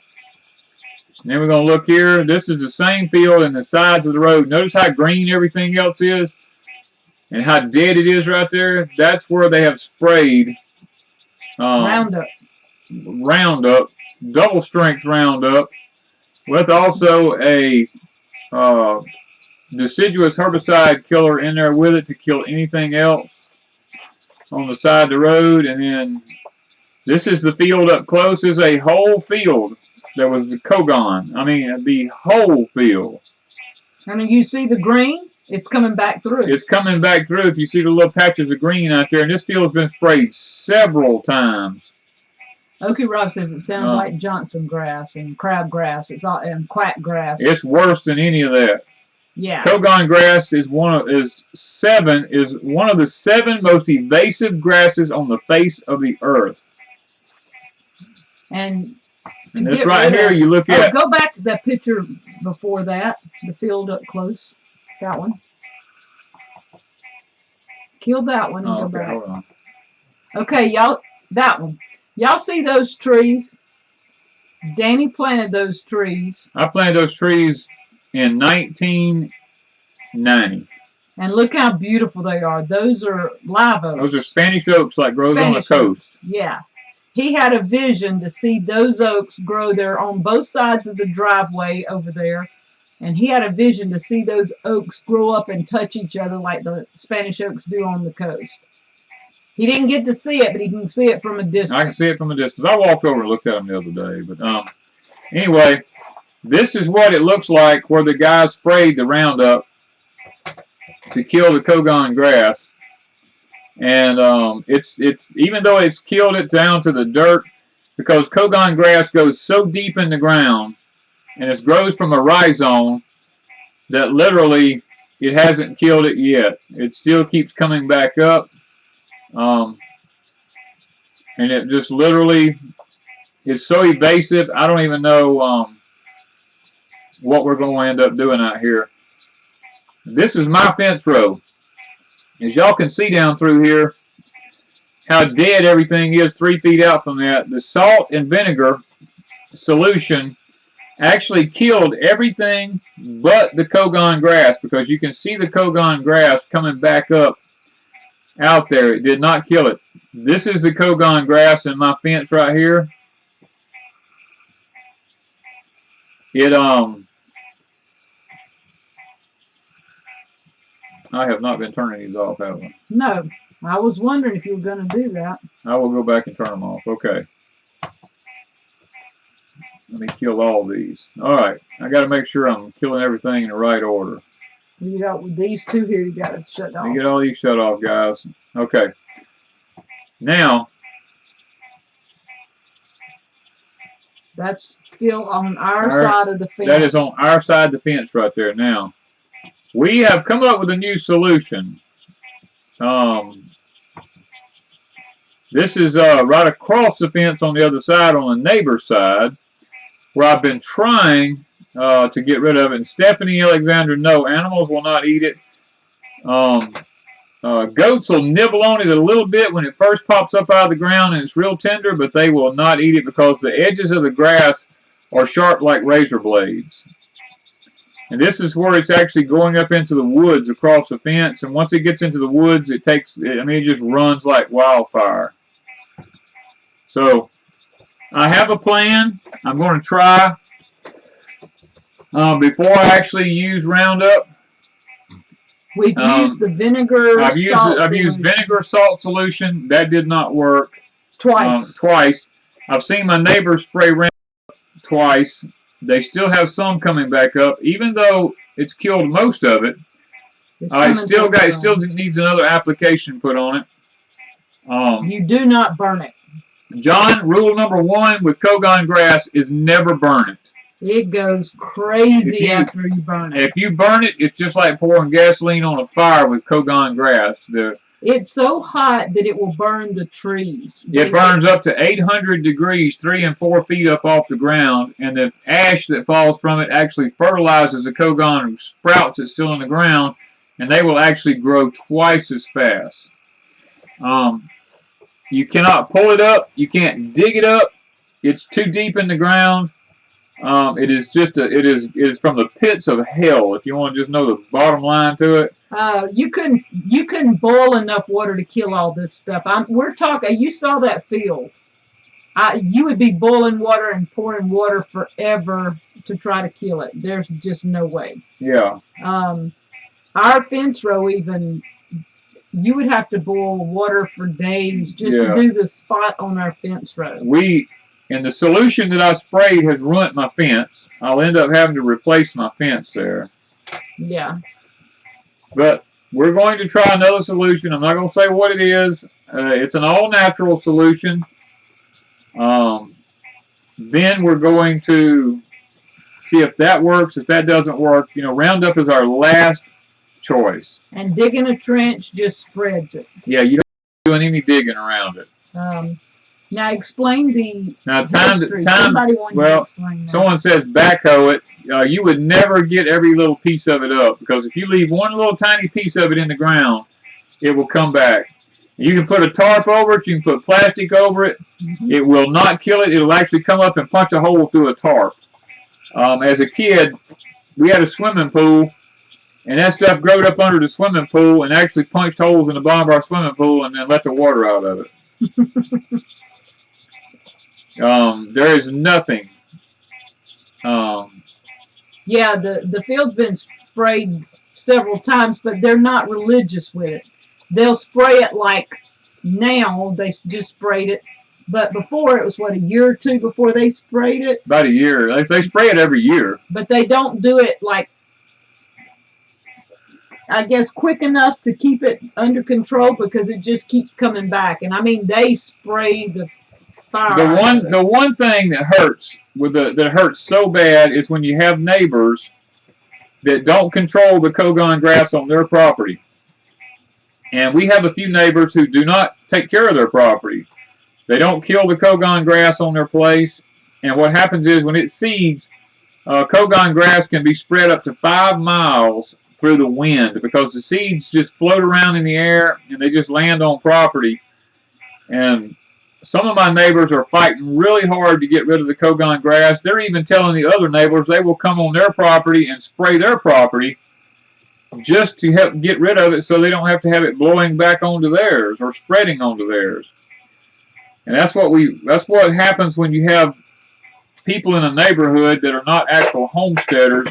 And then we're going to look here. This is the same field in the sides of the road. Notice how green everything else is and how dead it is right there. That's where they have sprayed Roundup. Roundup, double strength Roundup, with also a deciduous herbicide killer in there with it to kill anything else on the side of the road. And then this is the field up close. This is a whole field that was the Cogon. I mean, the whole field. I mean, you see the green? It's coming back through. It's coming back through. If you see the little patches of green out there, and this field's been sprayed several times. Okie Rob says it sounds like Johnson grass and crabgrass. It's all and quack grass. It's worse than any of that. Yeah. Cogongrass is one of the 7 most invasive grasses on the face of the earth. And this right here, you look at. Go back to that picture before that, the field up close. That one. Kill that one and go back. Hold on. Okay, y'all. That one. Y'all see those trees? Danny planted those trees. I planted those trees in 1990. And look how beautiful they are. Those are live oaks. Those are Spanish oaks like grows on the coast. Yeah. He had a vision to see those oaks grow there on both sides of the driveway over there. And he had a vision to see those oaks grow up and touch each other like the Spanish oaks do on the coast. He didn't get to see it, but he can see it from a distance. I can see it from a distance. I walked over and looked at them the other day. But anyway, this is what it looks like where the guy sprayed the Roundup to kill the Cogongrass. And it's even though it's killed it down to the dirt, because Cogongrass goes so deep in the ground and it grows from a rhizome that literally it hasn't killed it yet. It still keeps coming back up. And it just literally is so evasive. I don't even know what we're going to end up doing out here. This is my fence row. As y'all can see down through here, how dead everything is 3 feet out from that. The salt and vinegar solution actually killed everything but the Cogongrass, because you can see the Cogongrass coming back up out there. It did not kill it. This is the Cogongrass in my fence right here. I have not been turning these off, have I? No. I was wondering if you were going to do that. I will go back and turn them off. Okay. Let me kill all these. Alright. I got to make sure I'm killing everything in the right order. You got these two here you got to shut off. Let me get all these shut off, guys. Okay. Now, that's still on our side of the fence. That is on our side of the fence right there. Now, we have come up with a new solution. This is right across the fence on the other side, on the neighbor's side. where I've been trying to get rid of it. And Stephanie Alexander, no, animals will not eat it. Goats will nibble on it a little bit when it first pops up out of the ground and it's real tender, but they will not eat it because the edges of the grass are sharp like razor blades. And this is where it's actually going up into the woods across the fence. And once it gets into the woods, it just runs like wildfire. So I have a plan. I'm going to try before I actually use Roundup. We've used the vinegar. I've used vinegar salt solution. That did not work. Twice. I've seen my neighbors spray Roundup twice. They still have some coming back up, even though it's killed most of it. It still needs another application put on it. You do not burn it. John, rule number 1 with Cogongrass is never burn it. It goes crazy after you burn it. If you burn it, it's just like pouring gasoline on a fire with Cogongrass. It's so hot that it will burn the trees. It burns up to 800 degrees, 3 and 4 feet up off the ground, and the ash that falls from it actually fertilizes the cogon sprouts that's still in the ground, and they will actually grow twice as fast. You cannot pull it up. You can't dig it up. It's too deep in the ground. It is from the pits of hell. If you want to just know the bottom line to it. You couldn't boil enough water to kill all this stuff. We're talking. You saw that field. You would be boiling water and pouring water forever to try to kill it. There's just no way. Yeah. Our fence row even. You would have to boil water for days just to do the spot on our fence row. And the solution that I sprayed has ruined my fence. I'll end up having to replace my fence there. Yeah. But we're going to try another solution. I'm not going to say what it is. It's an all-natural solution. Then we're going to see if that works. If that doesn't work, Roundup is our last choice. And digging a trench just spreads it. Yeah, you don't doing any digging around it. Now explain the history. Somebody wanted to explain that. Someone says backhoe it. You would never get every little piece of it up, because if you leave one little tiny piece of it in the ground, it will come back. You can put a tarp over it. You can put plastic over it. Mm-hmm. It will not kill it. It will actually come up and punch a hole through a tarp. As a kid, we had a swimming pool, and that stuff growed up under the swimming pool and actually punched holes in the bottom of our swimming pool and then let the water out of it. There is nothing. Yeah, the field's been sprayed several times, but they're not religious with it. They'll spray it like now. They just sprayed it. But before, it was, what, a year or two before they sprayed it? About a year. They spray it every year. But they don't do it, like, I guess, quick enough to keep it under control, because it just keeps coming back. And, I mean, they spray the fire. The one thing that hurts, that hurts so bad, is when you have neighbors that don't control the Cogongrass on their property. And we have a few neighbors who do not take care of their property. They don't kill the Cogongrass on their place. And what happens is, when it seeds, Cogongrass can be spread up to 5 miles through the wind, because the seeds just float around in the air and they just land on property. And some of my neighbors are fighting really hard to get rid of the Cogongrass. They're even telling the other neighbors they will come on their property and spray their property just to help get rid of it, so they don't have to have it blowing back onto theirs or spreading onto theirs. And that's what happens when you have people in a neighborhood that are not actual homesteaders,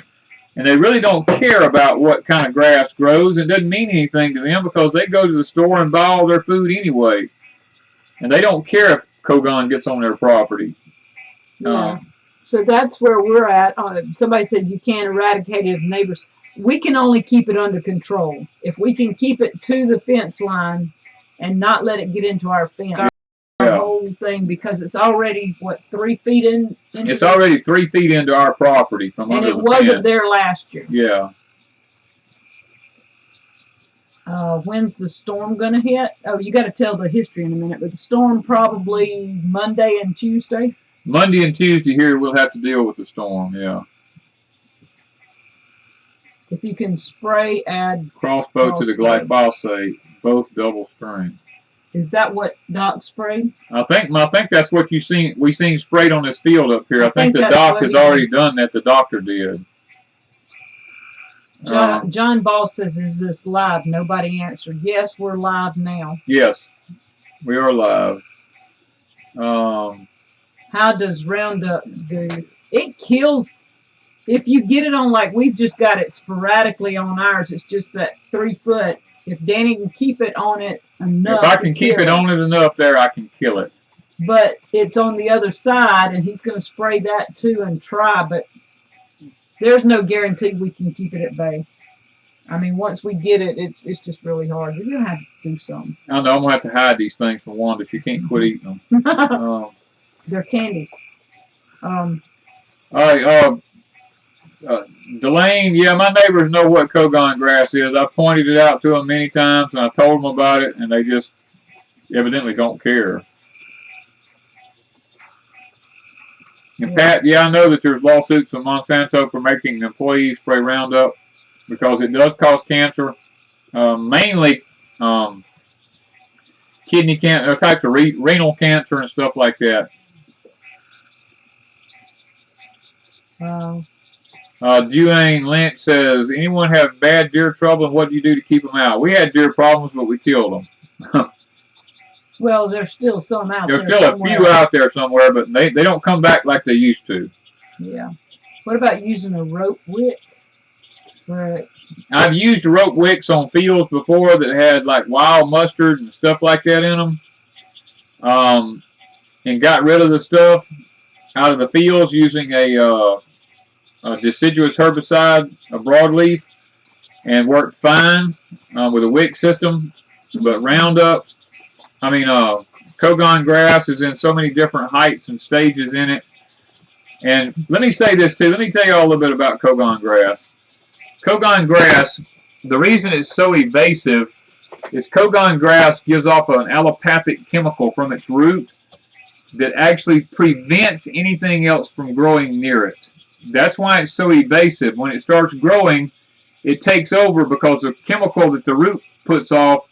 and they really don't care about what kind of grass grows. It doesn't mean anything to them, because they go to the store and buy all their food anyway. And they don't care if Cogon gets on their property. Yeah. So that's where we're at. Somebody said you can't eradicate it if neighbors. We can only keep it under control. If we can keep it to the fence line and not let it get into our fence. Our whole thing, because it's already, what, 3 feet in? It's already 3 feet into our property from under the fence. And it wasn't there last year. Yeah. When's the storm going to hit? Oh, you got to tell the history in a minute. But the storm probably Monday and Tuesday. Monday and Tuesday here we'll have to deal with the storm. Yeah. If you can spray, add crossbow to the glyphosate, both double strength. Is that what Doc sprayed? I think that's what we seen sprayed on this field up here. I think the Doc has already done that. The doctor did. John Ball says, "Is this live?" Nobody answered. Yes, we're live now. Yes, we are live. How does Roundup do? It kills. If you get it on, like we've just got it sporadically on ours, it's just that 3 foot. If Danny can keep it on it enough, if I can keep it on it enough there, I can kill it. But it's on the other side, and he's going to spray that too and try. But there's no guarantee we can keep it at bay. I mean, once we get it, it's just really hard. We're going to have to do something. I know I'm going to have to hide these things from Wanda. She can't quit eating them. They're candy. All right. Delane, yeah, my neighbors know what Cogongrass is. I've pointed it out to them many times, and I told them about it, and they just evidently don't care. And Pat, yeah, I know that there's lawsuits from Monsanto for making employees spray Roundup because it does cause cancer, mainly kidney cancer, types of renal cancer and stuff like that. Duane Lynch says, anyone have bad deer trouble, and what do you do to keep them out? We had deer problems, but we killed them. Well, there's still some out there. There's still a few out there somewhere, but they don't come back like they used to. Yeah. What about using a rope wick? I've used rope wicks on fields before that had like wild mustard and stuff like that in them, and got rid of the stuff out of the fields using a deciduous herbicide, a broadleaf, and worked fine with a wick system. But Roundup, Cogongrass is in so many different heights and stages in it. And let me say this too. Let me tell you all a little bit about Cogongrass. Cogongrass, the reason it's so evasive is Cogongrass gives off an allopathic chemical from its root that actually prevents anything else from growing near it. That's why it's so evasive. When it starts growing, it takes over because the chemical that the root puts off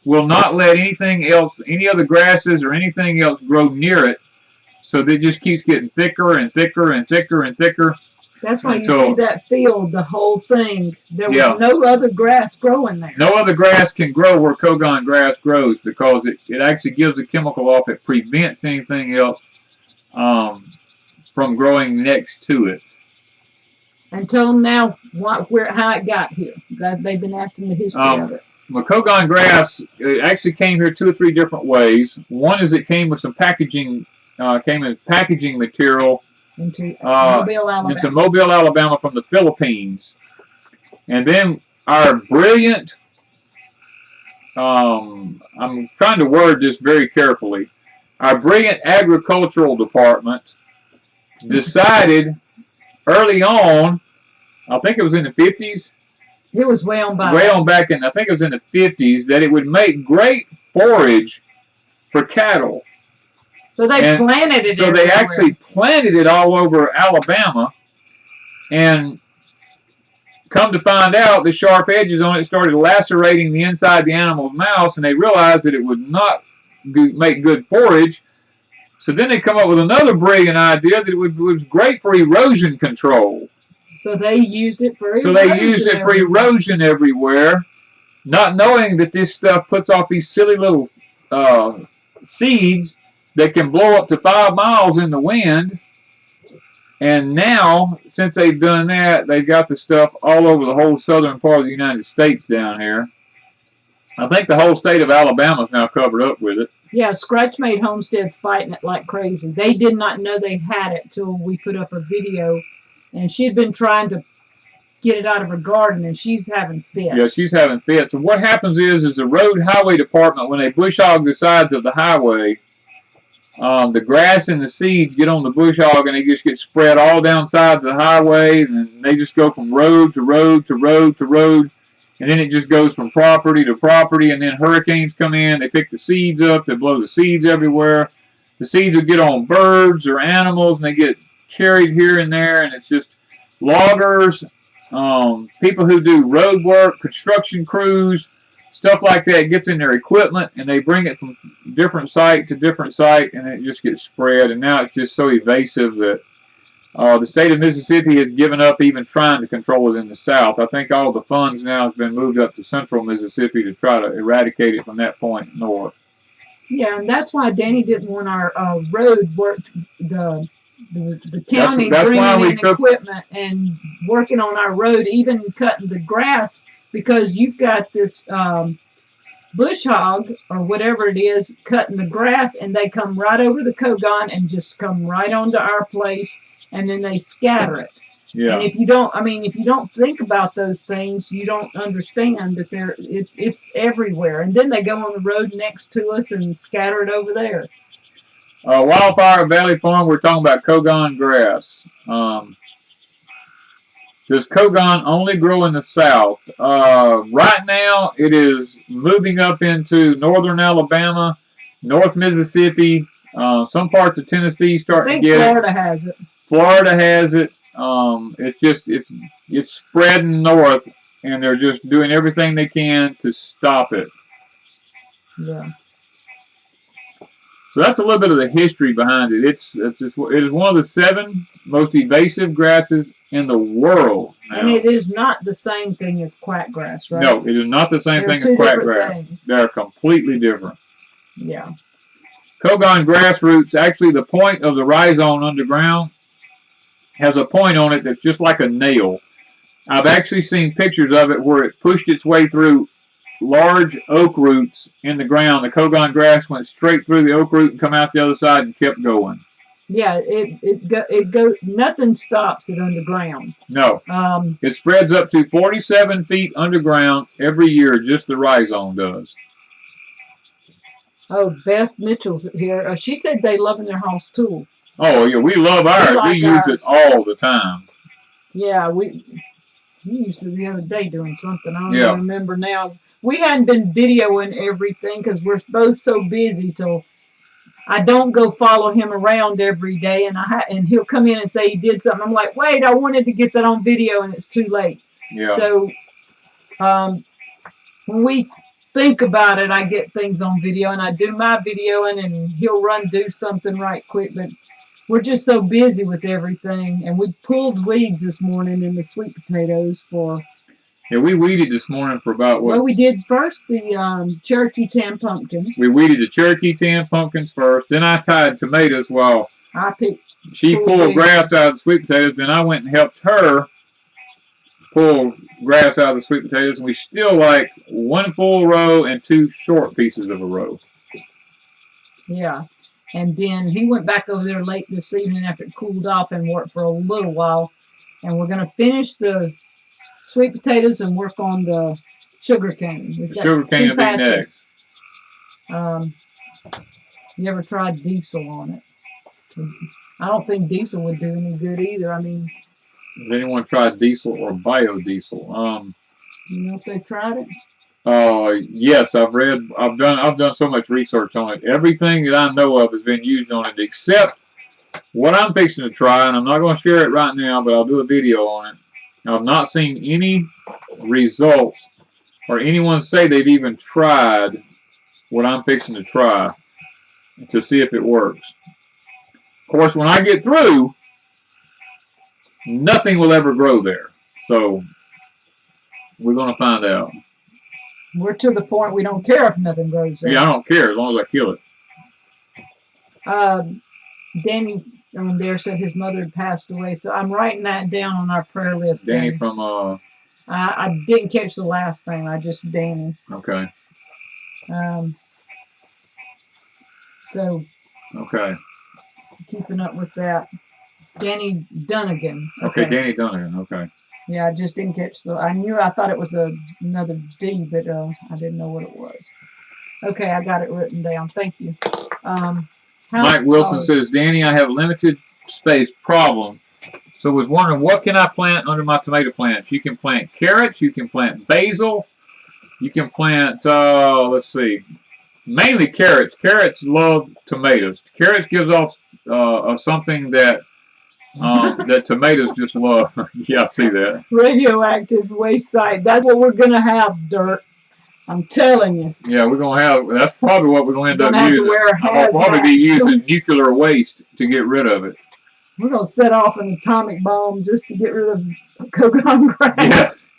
will not let anything else, any other grasses or anything else grow near it. So it just keeps getting thicker and thicker and thicker and thicker. That's why you see that field, the whole thing. There was no other grass growing there. No other grass can grow where Cogongrass grows because it actually gives a chemical off. It prevents anything else from growing next to it. And tell them now how it got here. They've been asking the history of it. Well, Cogongrass actually came here 2 or 3 different ways. One is it came with some packaging, packaging material into Mobile, Alabama from the Philippines. And then our brilliant, I'm trying to word this very carefully, our brilliant agricultural department decided early on, I think it was in the 50s. It was way on back. Way on back in, I think it was in the 50s, that it would make great forage for cattle. So they planted it. So they actually planted it all over Alabama, and come to find out, the sharp edges on it started lacerating the inside of the animal's mouth, and they realized that it would not make good forage. So then they come up with another brilliant idea that it was great for erosion control. So they used it for erosion. So they used it for erosion everywhere, not knowing that this stuff puts off these silly little seeds that can blow up to 5 miles in the wind. And now, since they've done that, they've got the stuff all over the whole southern part of the United States down here. I think the whole state of Alabama is now covered up with it. Yeah, Scratch-Made Homestead's fighting it like crazy. They did not know they had it till we put up a video. And she'd been trying to get it out of her garden, and she's having fits. Yeah, she's having fits. And what happens is the road highway department, when they bush hog the sides of the highway, the grass and the seeds get on the bush hog, and they just get spread all down sides of the highway, and they just go from road to road to road to road, and then it just goes from property to property, and then hurricanes come in, they pick the seeds up, they blow the seeds everywhere, the seeds will get on birds or animals, and they get carried here and there, and it's just loggers, people who do road work, construction crews, stuff like that gets in their equipment, and they bring it from different site to different site, and it just gets spread. And now it's just so evasive that the state of Mississippi has given up even trying to control it in the South. I think all the funds now has been moved up to central Mississippi to try to eradicate it from that point north. Yeah, and that's why Danny didn't want our road worked, the county bringing in equipment and working on our road, even cutting the grass, because you've got this bush hog or whatever it is cutting the grass, and they come right over the Cogon and just come right onto our place, and then they scatter it. Yeah. And if you don't think about those things, you don't understand that it's everywhere. And then they go on the road next to us and scatter it over there. Wildfire Valley Farm, we're talking about Cogongrass. Does Cogon only grow in the South? Right now, it is moving up into northern Alabama, North Mississippi, some parts of Tennessee starting to get it. Florida has it. Florida has it. It's spreading north, and they're just doing everything they can to stop it. Yeah. So that's a little bit of the history behind it. It is one of the 7 most evasive grasses in the world now. And it is not the same thing as quackgrass, right? No, it is not the same thing as quackgrass. They're completely different. Yeah. Cogon grass roots, actually the point of the rhizome underground has a point on it that's just like a nail. I've actually seen pictures of it where it pushed its way through large oak roots in the ground. The Cogon grass went straight through the oak root and come out the other side and kept going. Yeah, it goes. Nothing stops it underground. No. It spreads up to 47 feet underground every year. Just the rhizome does. Oh, Beth Mitchell's here. She said they love in their house too. Oh yeah, we love ours. We use it all the time. Yeah, we used it the other day doing something. I don't even remember now. We hadn't been videoing everything because we're both so busy till I don't go follow him around every day, and he'll come in and say he did something. I'm like, wait, I wanted to get that on video, and it's too late. Yeah. So when we think about it, I get things on video, and I do my videoing, and he'll do something right quick, but we're just so busy with everything. And we pulled weeds this morning in the sweet potatoes for... Yeah, we weeded this morning for about what? Well, we did first the Cherokee tan pumpkins. We weeded the Cherokee tan pumpkins first. Then I tied tomatoes while she pulled grass out of the sweet potatoes. Then I went and helped her pull grass out of the sweet potatoes. And we still like 1 full row and 2 short pieces of a row. Yeah. And then he went back over there late this evening after it cooled off and worked for a little while. And we're going to finish the sweet potatoes and work on the sugar cane. The sugar cane will be next. You ever tried diesel on it? I don't think diesel would do any good either. I mean, has anyone tried diesel or biodiesel? You know if they've tried it? Yes, I've done so much research on it. Everything that I know of has been used on it except what I'm fixing to try, and I'm not going to share it right now, but I'll do a video on it. I've not seen any results or anyone say they've even tried what I'm fixing to try to see if it works. Of course, when I get through, nothing will ever grow there. So we're going to find out. We're to the point we don't care if nothing grows there. Yeah, I don't care as long as I kill it. Danny on there said his mother had passed away, so I'm writing that down on our prayer list. Danny from I didn't catch the last name. I just Danny. Okay. So. Okay. Keeping up with that. Danny Dunnigan. Okay, Danny Dunnigan. Okay. Yeah, I just didn't catch I thought it was another D, but I didn't know what it was. Okay, I got it written down. Thank you. Mike Wilson says, Danny, I have a limited space problem. So was wondering, what can I plant under my tomato plants? You can plant carrots. You can plant basil. You can plant, let's see, mainly carrots. Carrots love tomatoes. Carrots gives off something that that tomatoes just love. Yeah, I see that. Radioactive waste site. That's what we're gonna have, Dirt. I'm telling you. Yeah, we're gonna have. That's probably what we're gonna end up have using. to wear I'm gonna probably be using suits. nuclear waste to get rid of it. We're gonna set off an atomic bomb just to get rid of Cogongrass. Yes.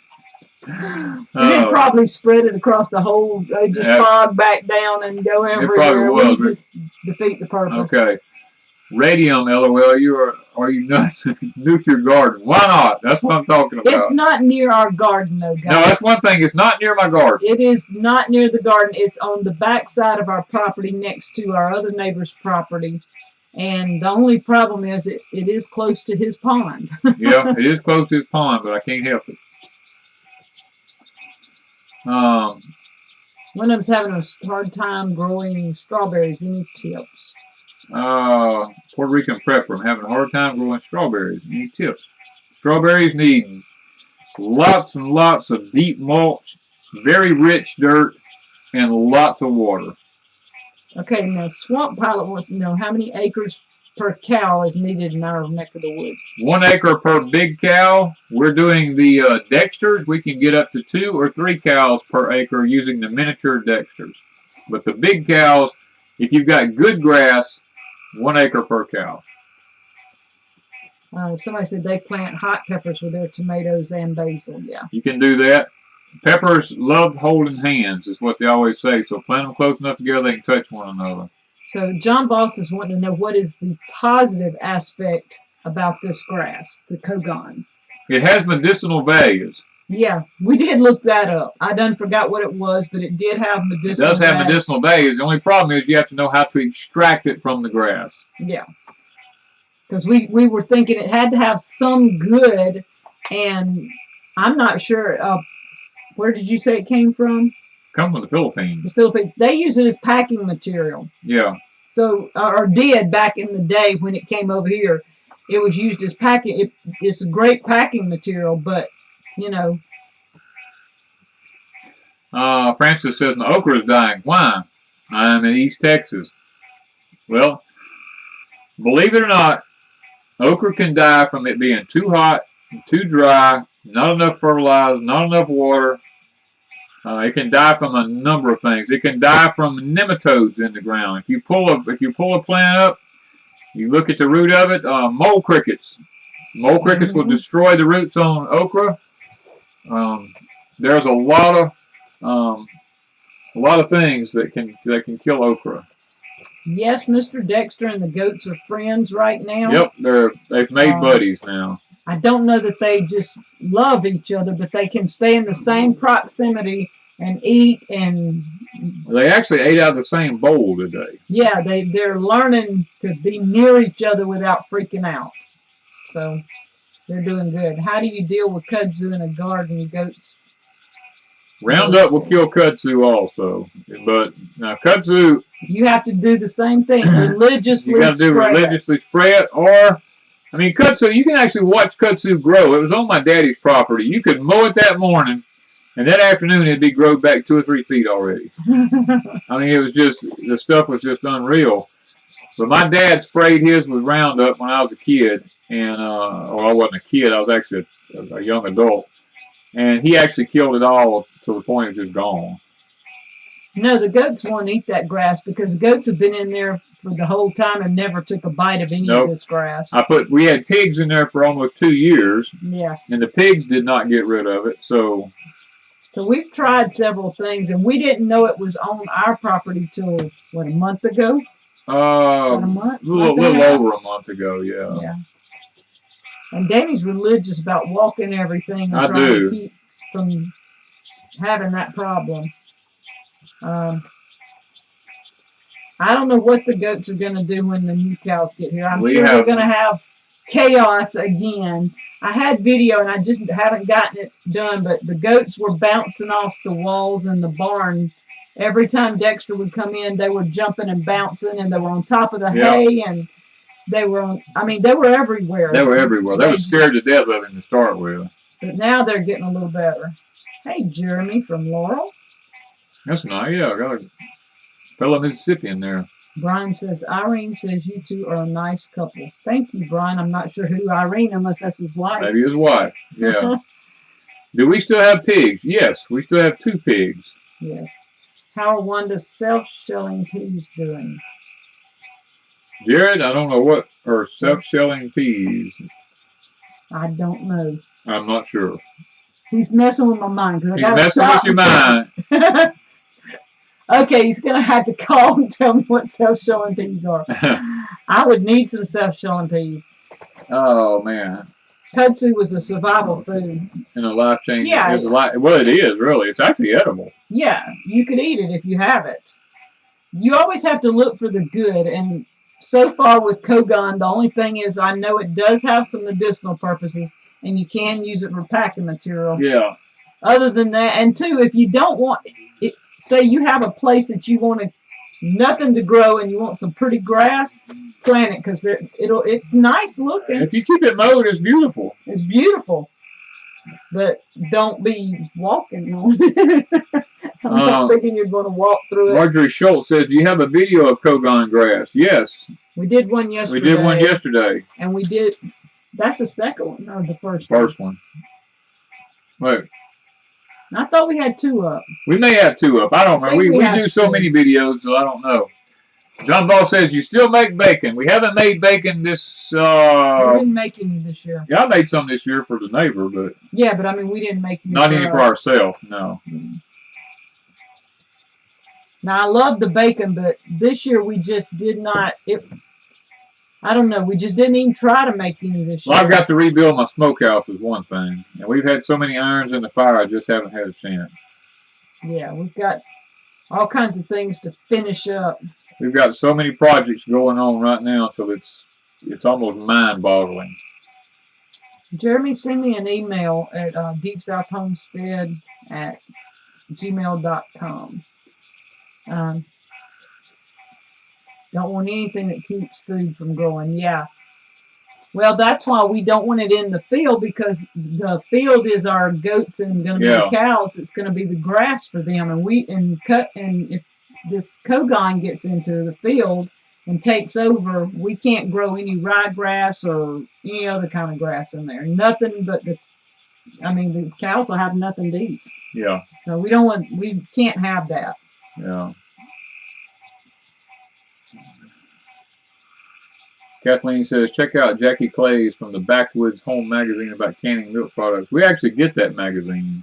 We'd probably spread it across the whole. They just fog back down and go everywhere. We just defeat the purpose. Okay. Radium, LOL. Are you nuts? Nuke your garden. Why not? That's what I'm talking about. It's not near our garden, though, guys. No, that's one thing. It's not near my garden. It is not near the garden. It's on the back side of our property, next to our other neighbor's property. And the only problem is it is close to his pond. Yeah, it is close to his pond, but I can't help it. One of them's having a hard time growing strawberries. Any tips? Puerto Rican prepper. I'm having a hard time growing strawberries. Any tips? Strawberries need lots and lots of deep mulch, very rich dirt, and lots of water. Okay, now Swamp Pilot wants to know how many acres per cow is needed in our neck of the woods. 1 acre per big cow. We're doing the Dexters. We can get up to 2 or 3 cows per acre using the miniature Dexters. But the big cows, if you've got good grass, 1 acre per cow. Somebody said they plant hot peppers with their tomatoes and basil. Yeah. You can do that. Peppers love holding hands, is what they always say. So plant them close enough together they can touch one another. So John Boss is wanting to know what is the positive aspect about this grass, the cogon. It has medicinal values. Yeah, we did look that up. I done forgot what it was, but it did have medicinal values. It does have medicinal values. The only problem is you have to know how to extract it from the grass. Yeah. Because we were thinking it had to have some good, and I'm not sure. Where did you say it came from? Come from the Philippines. The Philippines. They use it as packing material. Yeah. So, or did back in the day when it came over here. It was used as packing. It's a great packing material, but, you know. Francis says, my okra is dying. Why? I'm in East Texas. Well, believe it or not, okra can die from it being too hot, too dry, not enough fertilizer, not enough water. It can die from a number of things. It can die from nematodes in the ground. If you pull a plant up, you look at the root of it. Mole crickets. Mole crickets will destroy the roots on okra. There's a lot of things that can kill okra. Yes, Mr. Dexter and the goats are friends right now. Yep, they've made buddies now. I don't know that they just love each other, but they can stay in the same proximity and eat, and they actually ate out of the same bowl today. Yeah, they're learning to be near each other without freaking out. So they're doing good. How do you deal with kudzu in a garden, goats? Roundup will kill kudzu also, but now kudzu, you have to do the same thing religiously. You got to religiously spray it, or I mean, kudzu. You can actually watch kudzu grow. It was on my daddy's property. You could mow it that morning, and that afternoon it'd be grown back 2 or 3 feet already. I mean, it was just the stuff was just unreal. But my dad sprayed his with Roundup when I was a kid, and I wasn't a kid. I was actually a young adult. And he actually killed it all to the point it was just gone. No, the goats won't eat that grass because the goats have been in there for the whole time and never took a bite of any of this grass. We had pigs in there for almost 2 years. Yeah. And the pigs did not get rid of it, so we've tried several things, and we didn't know it was on our property till, what, a month ago? About a month? A little over a month ago, yeah. Yeah. And Danny's religious about walking everything and trying to keep from having that problem. I don't know what the goats are going to do when the new cows get here. I'm sure they're going to have chaos again. I had video and I just haven't gotten it done, but the goats were bouncing off the walls in the barn. Every time Dexter would come in, they were jumping and bouncing, and they were on top of the hay, and they were on, I mean, they were everywhere. They were everywhere. They were scared to death of him to start with. But now they're getting a little better. Hey, Jeremy from Laurel. That's nice. Yeah, Fellow Mississippian there. Brian says, Irene says you two are a nice couple. Thank you, Brian. I'm not sure who Irene, unless that's his wife. Maybe his wife. Yeah. Do we still have pigs? Yes, we still have 2 pigs. Yes. How are Wanda's self-shelling peas doing? Jared, I don't know what are self-shelling peas. I don't know. I'm not sure. He's messing with my mind. He's messing with your mind. Okay, he's going to have to call and tell me what self-shelling peas are. I would need some self-shelling peas. Oh, man. Kudzu was a survival food. And a life change. Yeah. Well, it is, really. It's actually edible. Yeah, you could eat it if you have it. You always have to look for the good, and so far with Cogon, the only thing is I know it does have some medicinal purposes, and you can use it for packing material. Yeah. Other than that, and two, if you don't want it, say you have a place that you want nothing to grow and you want some pretty grass, plant it because it's nice looking. If you keep it mowed, it's beautiful. It's beautiful, but don't be walking on it. I'm not thinking you're going to walk through it. Marjorie Schultz says, "Do you have a video of Cogongrass?" Yes. We did one yesterday. We did one yesterday. And we did. That's the second one or the first one? First one. Wait. I thought we had 2 up. We may have 2 up. I don't remember. We do so many videos, so I don't know. John Ball says, you still make bacon. We haven't made bacon this... we didn't make any this year. Yeah, I made some this year for the neighbor, but... Yeah, but I mean, we didn't make any not any for ourselves, no. Now, I love the bacon, but this year we just did not... I don't know. We just didn't even try to make any this year. Well, I've got to rebuild my smokehouse is one thing. And we've had so many irons in the fire, I just haven't had a chance. Yeah, we've got all kinds of things to finish up. We've got so many projects going on right now until it's almost mind-boggling. Jeremy, send me an email at deepsouthhomestead@gmail.com. Don't want anything that keeps food from growing. Yeah. Well, that's why we don't want it in the field, because the field is our goats and going to be the cows. It's going to be the grass for them. And if this Cogon gets into the field and takes over, we can't grow any ryegrass or any other kind of grass in there. Nothing but the cows will have nothing to eat. Yeah. So we can't have that. Yeah. Kathleen says, check out Jackie Clay's From the Backwoods Home magazine about canning milk products. We actually get that magazine.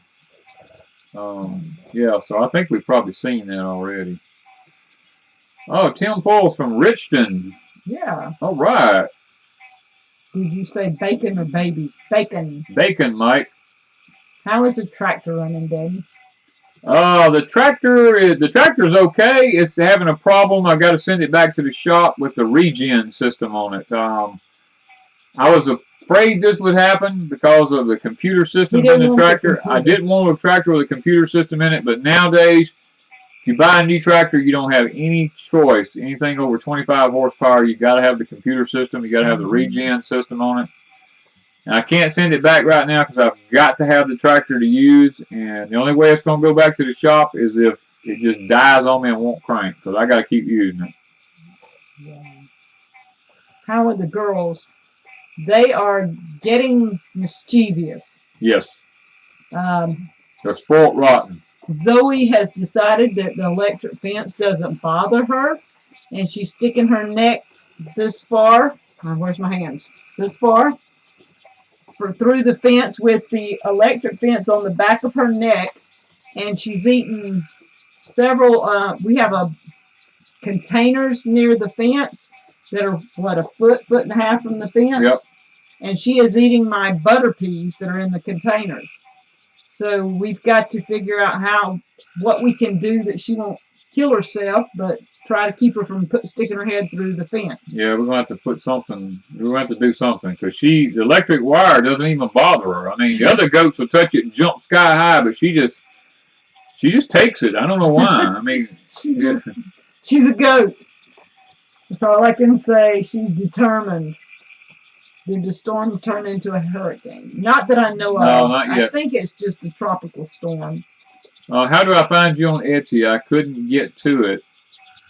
Yeah, so I think we've probably seen that already. Oh, Tim Poles from Richton. Yeah. All right. Did you say bacon or babies? Bacon. Bacon, Mike. How is the tractor running, Daddy? The tractor's okay. It's having a problem. I got to send it back to the shop with the regen system on it. I was afraid this would happen because of the computer system in the tractor. I didn't want a tractor with a computer system in it, but nowadays, if you buy a new tractor, you don't have any choice. Anything over 25 horsepower, you got to have the computer system. You got to have the regen system on it. And I can't send it back right now because I've got to have the tractor to use, and the only way it's going to go back to the shop is if it just dies on me and won't crank, because I got to keep using it. Yeah. How are the girls? They are getting mischievous. Yes. They're spoiled rotten. Zoe has decided that the electric fence doesn't bother her, and she's sticking her neck this far. Where's my hands? This far. Through the fence with the electric fence on the back of her neck, and she's eaten several. We have containers near the fence that are a foot and a half from the fence. Yep. And she is eating my butter peas that are in the containers. So we've got to figure out what we can do that she won't kill herself, but try to keep her from sticking her head through the fence. Yeah, we're going to have to do something, because the electric wire doesn't even bother her. I mean, the other goats will touch it and jump sky high, but she just takes it. I don't know why. I mean, she's a goat. That's all I can say. She's determined. Did the storm turn into a hurricane? Not that I know of. No, not yet. I think it's just a tropical storm. How do I find you on Etsy? I couldn't get to it.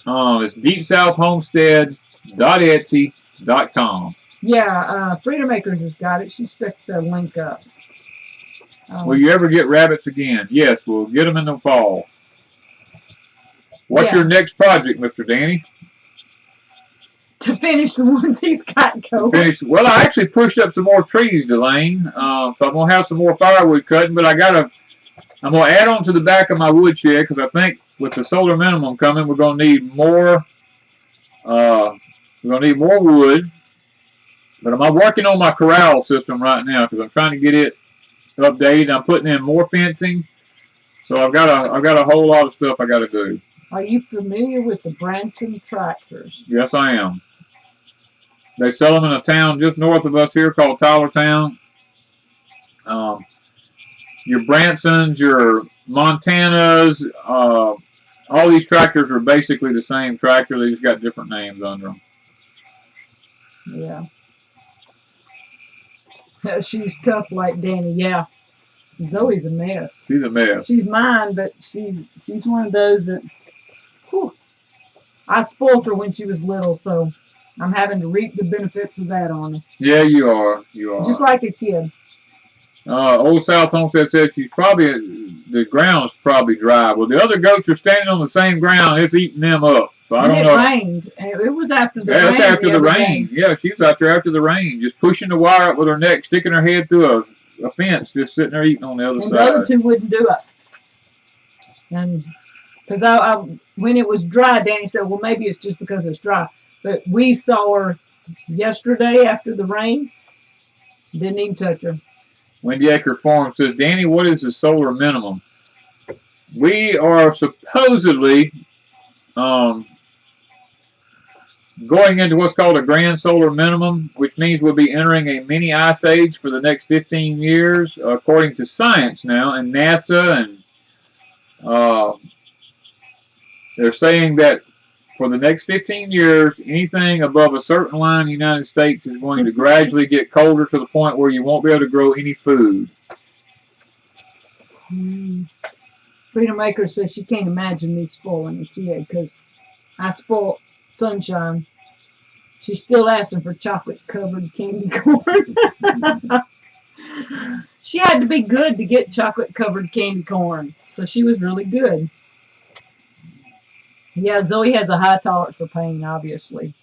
It's deepsouthhomestead.etsy.com. Yeah, Freedom Acres has got it. She stuck the link up. Will you ever get rabbits again? Yes, we'll get them in the fall. What's your next project, Mr. Danny? To finish the ones he's got going. Well, I actually pushed up some more trees, Delane. So I'm gonna have some more firewood cutting, but I'm gonna add on to the back of my woodshed because I think with the solar minimum coming, we're gonna need more. We're gonna need more wood. But I'm working on my corral system right now because I'm trying to get it updated. I'm putting in more fencing, so I've got a whole lot of stuff I got to do. Are you familiar with the Branson tractors? Yes, I am. They sell them in a town just north of us here called Tylertown. Your Bransons, your Montanas, all these tractors are basically the same tractor. They just got different names under them. Yeah. She's tough like Danny. Yeah. Zoe's a mess. She's a mess. She's mine, but she's one of those that. Whew, I spoiled her when she was little, so I'm having to reap the benefits of that on her. Yeah, you are. You are. Just like a kid. Old South Homestead said the ground's probably dry. Well, the other goats are standing on the same ground. It's eating them up. So I don't know. It rained. It was after the rain. Yeah, it's after the rain. Yeah, she was out there after the rain, just pushing the wire up with her neck, sticking her head through a fence, just sitting there eating on the other side. The other two wouldn't do it. And because when it was dry, Danny said, well, maybe it's just because it's dry. But we saw her yesterday after the rain. Didn't even touch her. Wendy Acre Farm says, Danny, what is the solar minimum? We are supposedly going into what's called a grand solar minimum, which means we'll be entering a mini ice age for the next 15 years, according to science now, and NASA, and they're saying that for the next 15 years, anything above a certain line in the United States is going to gradually get colder to the point where you won't be able to grow any food. Freedom Maker says she can't imagine me spoiling a kid because I spoiled Sunshine. She's still asking for chocolate-covered candy corn. She had to be good to get chocolate-covered candy corn, so she was really good. Yeah, Zoe has a high tolerance for pain, obviously.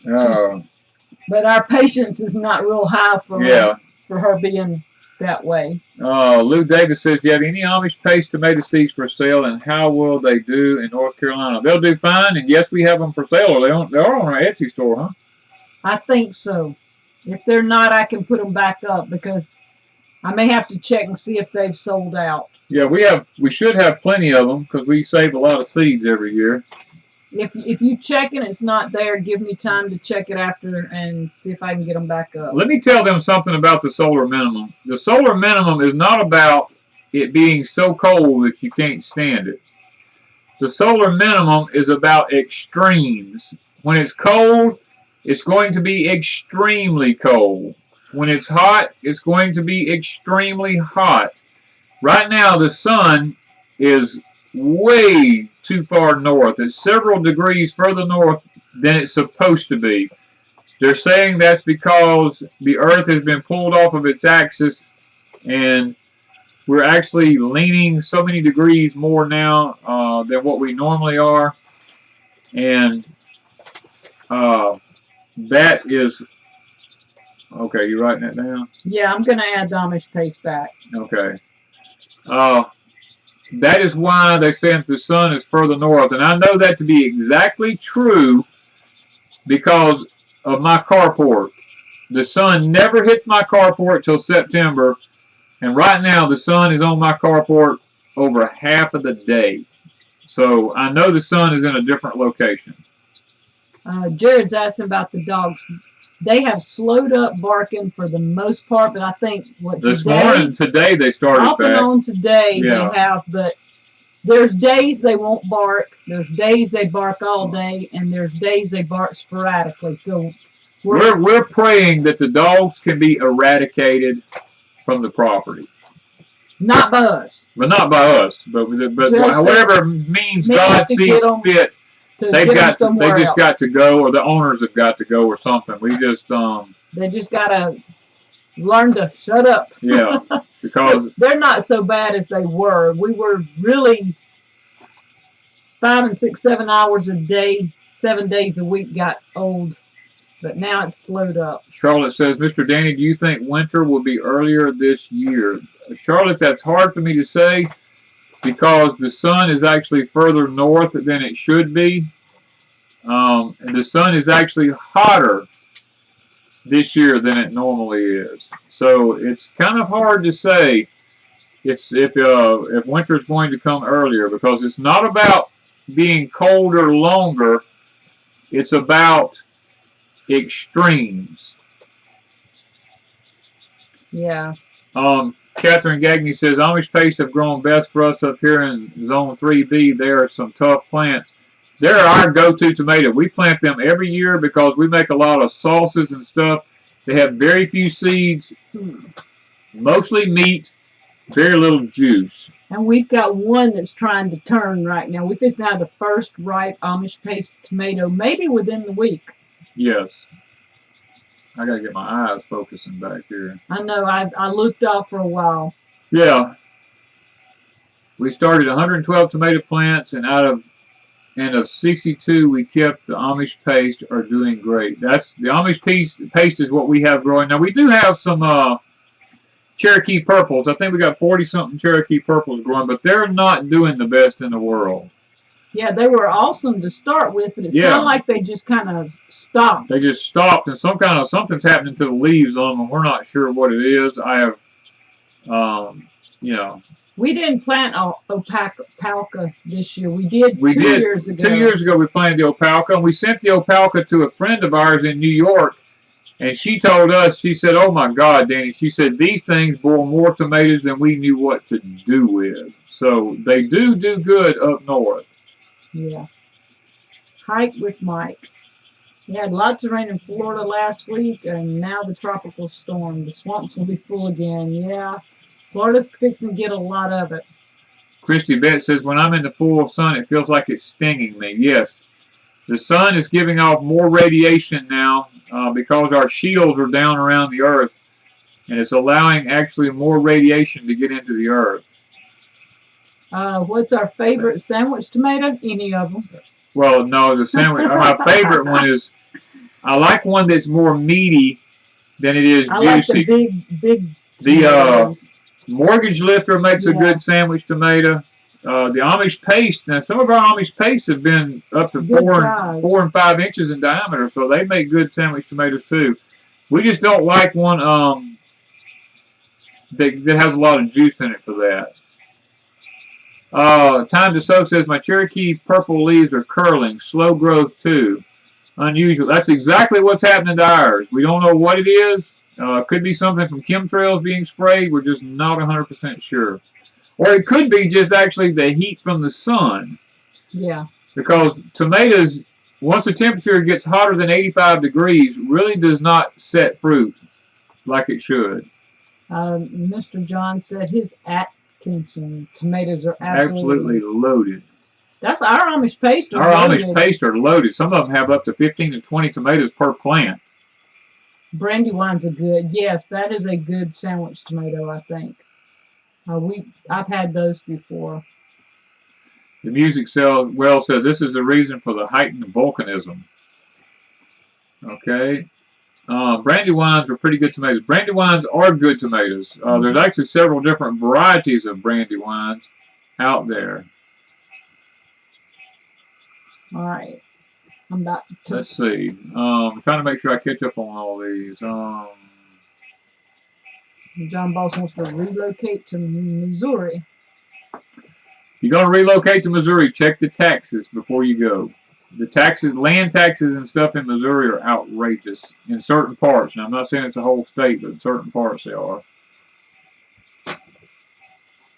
But our patience is not real high for her being that way. Lou Davis says, you have any Amish paste tomato seeds for sale, and how will they do in North Carolina? They'll do fine, and yes, we have them for sale. They are on our Etsy store, huh? I think so. If they're not, I can put them back up because I may have to check and see if they've sold out. Yeah, we should have plenty of them because we save a lot of seeds every year. If you check and it's not there, give me time to check it after and see if I can get them back up. Let me tell them something about the solar minimum. The solar minimum is not about it being so cold that you can't stand it. The solar minimum is about extremes. When it's cold, it's going to be extremely cold. When it's hot, it's going to be extremely hot. Right now, the sun is way too far north. It's several degrees further north than it's supposed to be. They're saying that's because the Earth has been pulled off of its axis, and we're actually leaning so many degrees more now than what we normally are. And that is... Okay, you writing that down? Yeah, I'm going to add the Amish paste back. Okay. That is why they say the sun is further north. And I know that to be exactly true because of my carport. The sun never hits my carport till September. And right now the sun is on my carport over half of the day. So I know the sun is in a different location. Jared's asking about the dogs. They have slowed up barking for the most part, but I think today they started off back. And on today they have, but there's days they won't bark, there's days they bark all day, and there's days they bark sporadically. So we're praying that the dogs can be eradicated from the property. Not by us. But not by us. But Just however means God sees fit, they just got to go, or the owners have got to go, or something. We just They just gotta learn to shut up. Yeah, because they're not so bad as they were. We were really 5 and 6, 7 hours a day, 7 days a week got old, but now it's slowed up. Charlotte says, Mr. Danny, do you think winter will be earlier this year? Charlotte, that's hard for me to say because the sun is actually further north than it should be. And the sun is actually hotter this year than it normally is. So it's kind of hard to say if winter's going to come earlier, because it's not about being colder longer. It's about extremes. Yeah. Catherine Gagney says, Amish paste have grown best for us up here in Zone 3B. There are some tough plants. They're our go-to tomato. We plant them every year because we make a lot of sauces and stuff. They have very few seeds, mostly meat, very little juice. And we've got one that's trying to turn right now. We just have the first ripe Amish paste tomato, maybe within the week. Yes. I gotta get my eyes focusing back here. I know. I looked off for a while. Yeah. We started 112 tomato plants, and out of 62 we kept. The Amish paste are doing great. That's the Amish paste is what we have growing. Now we do have some Cherokee purples. I think we got 40-something Cherokee purples growing, but they're not doing the best in the world. Yeah, they were awesome to start with, but it's kind of like they just kind of stopped. They just stopped, and something's happening to the leaves on them, and we're not sure what it is. I have, We didn't plant opalka this year. We did 2 years ago. 2 years ago we planted the opalka, and we sent the opalka to a friend of ours in New York, and she told us, she said, oh my God, Danny, she said, these things bore more tomatoes than we knew what to do with. So they do good up north. Yeah. Hike with Mike. We had lots of rain in Florida last week, and now the tropical storm. The swamps will be full again. Yeah. Florida's fixing to get a lot of it. Christy Bett says, when I'm in the full sun, it feels like it's stinging me. Yes. The sun is giving off more radiation now because our shields are down around the earth, and it's allowing actually more radiation to get into the earth. What's our favorite sandwich tomato? Any of them? Well, no, the sandwich. My favorite one is, I like one that's more meaty than it is juicy. I like the big tomatoes. The Mortgage Lifter makes a good sandwich tomato. The Amish paste. Now, some of our Amish pastes have been up to 4 and 5 inches in diameter, so they make good sandwich tomatoes too. We just don't like one that has a lot of juice in it for that. Time to Sow says, my Cherokee purple leaves are curling. Slow growth too. Unusual. That's exactly what's happening to ours. We don't know what it is. Could be something from chemtrails being sprayed. We're just not 100% sure. Or it could be just actually the heat from the sun. Yeah. Because tomatoes, once the temperature gets hotter than 85 degrees, really does not set fruit like it should. Mr. John said his Atkinson tomatoes are absolutely loaded. That's our Amish paste. Our Amish paste are loaded. Some of them have up to 15 to 20 tomatoes per plant. Brandywine's a good. Yes, that is a good sandwich tomato, I think. I've had those before. The Music Well says this is the reason for the heightened volcanism. Okay. Brandywines are pretty good tomatoes. Brandywines are good tomatoes. There's actually several different varieties of brandywines out there. All right. I'm about to... Let's see. I'm trying to make sure I catch up on all these. John Boss wants to relocate to Missouri. If you're going to relocate to Missouri, check the taxes before you go. The taxes, land taxes and stuff in Missouri are outrageous in certain parts. Now, I'm not saying it's a whole state, but in certain parts they are.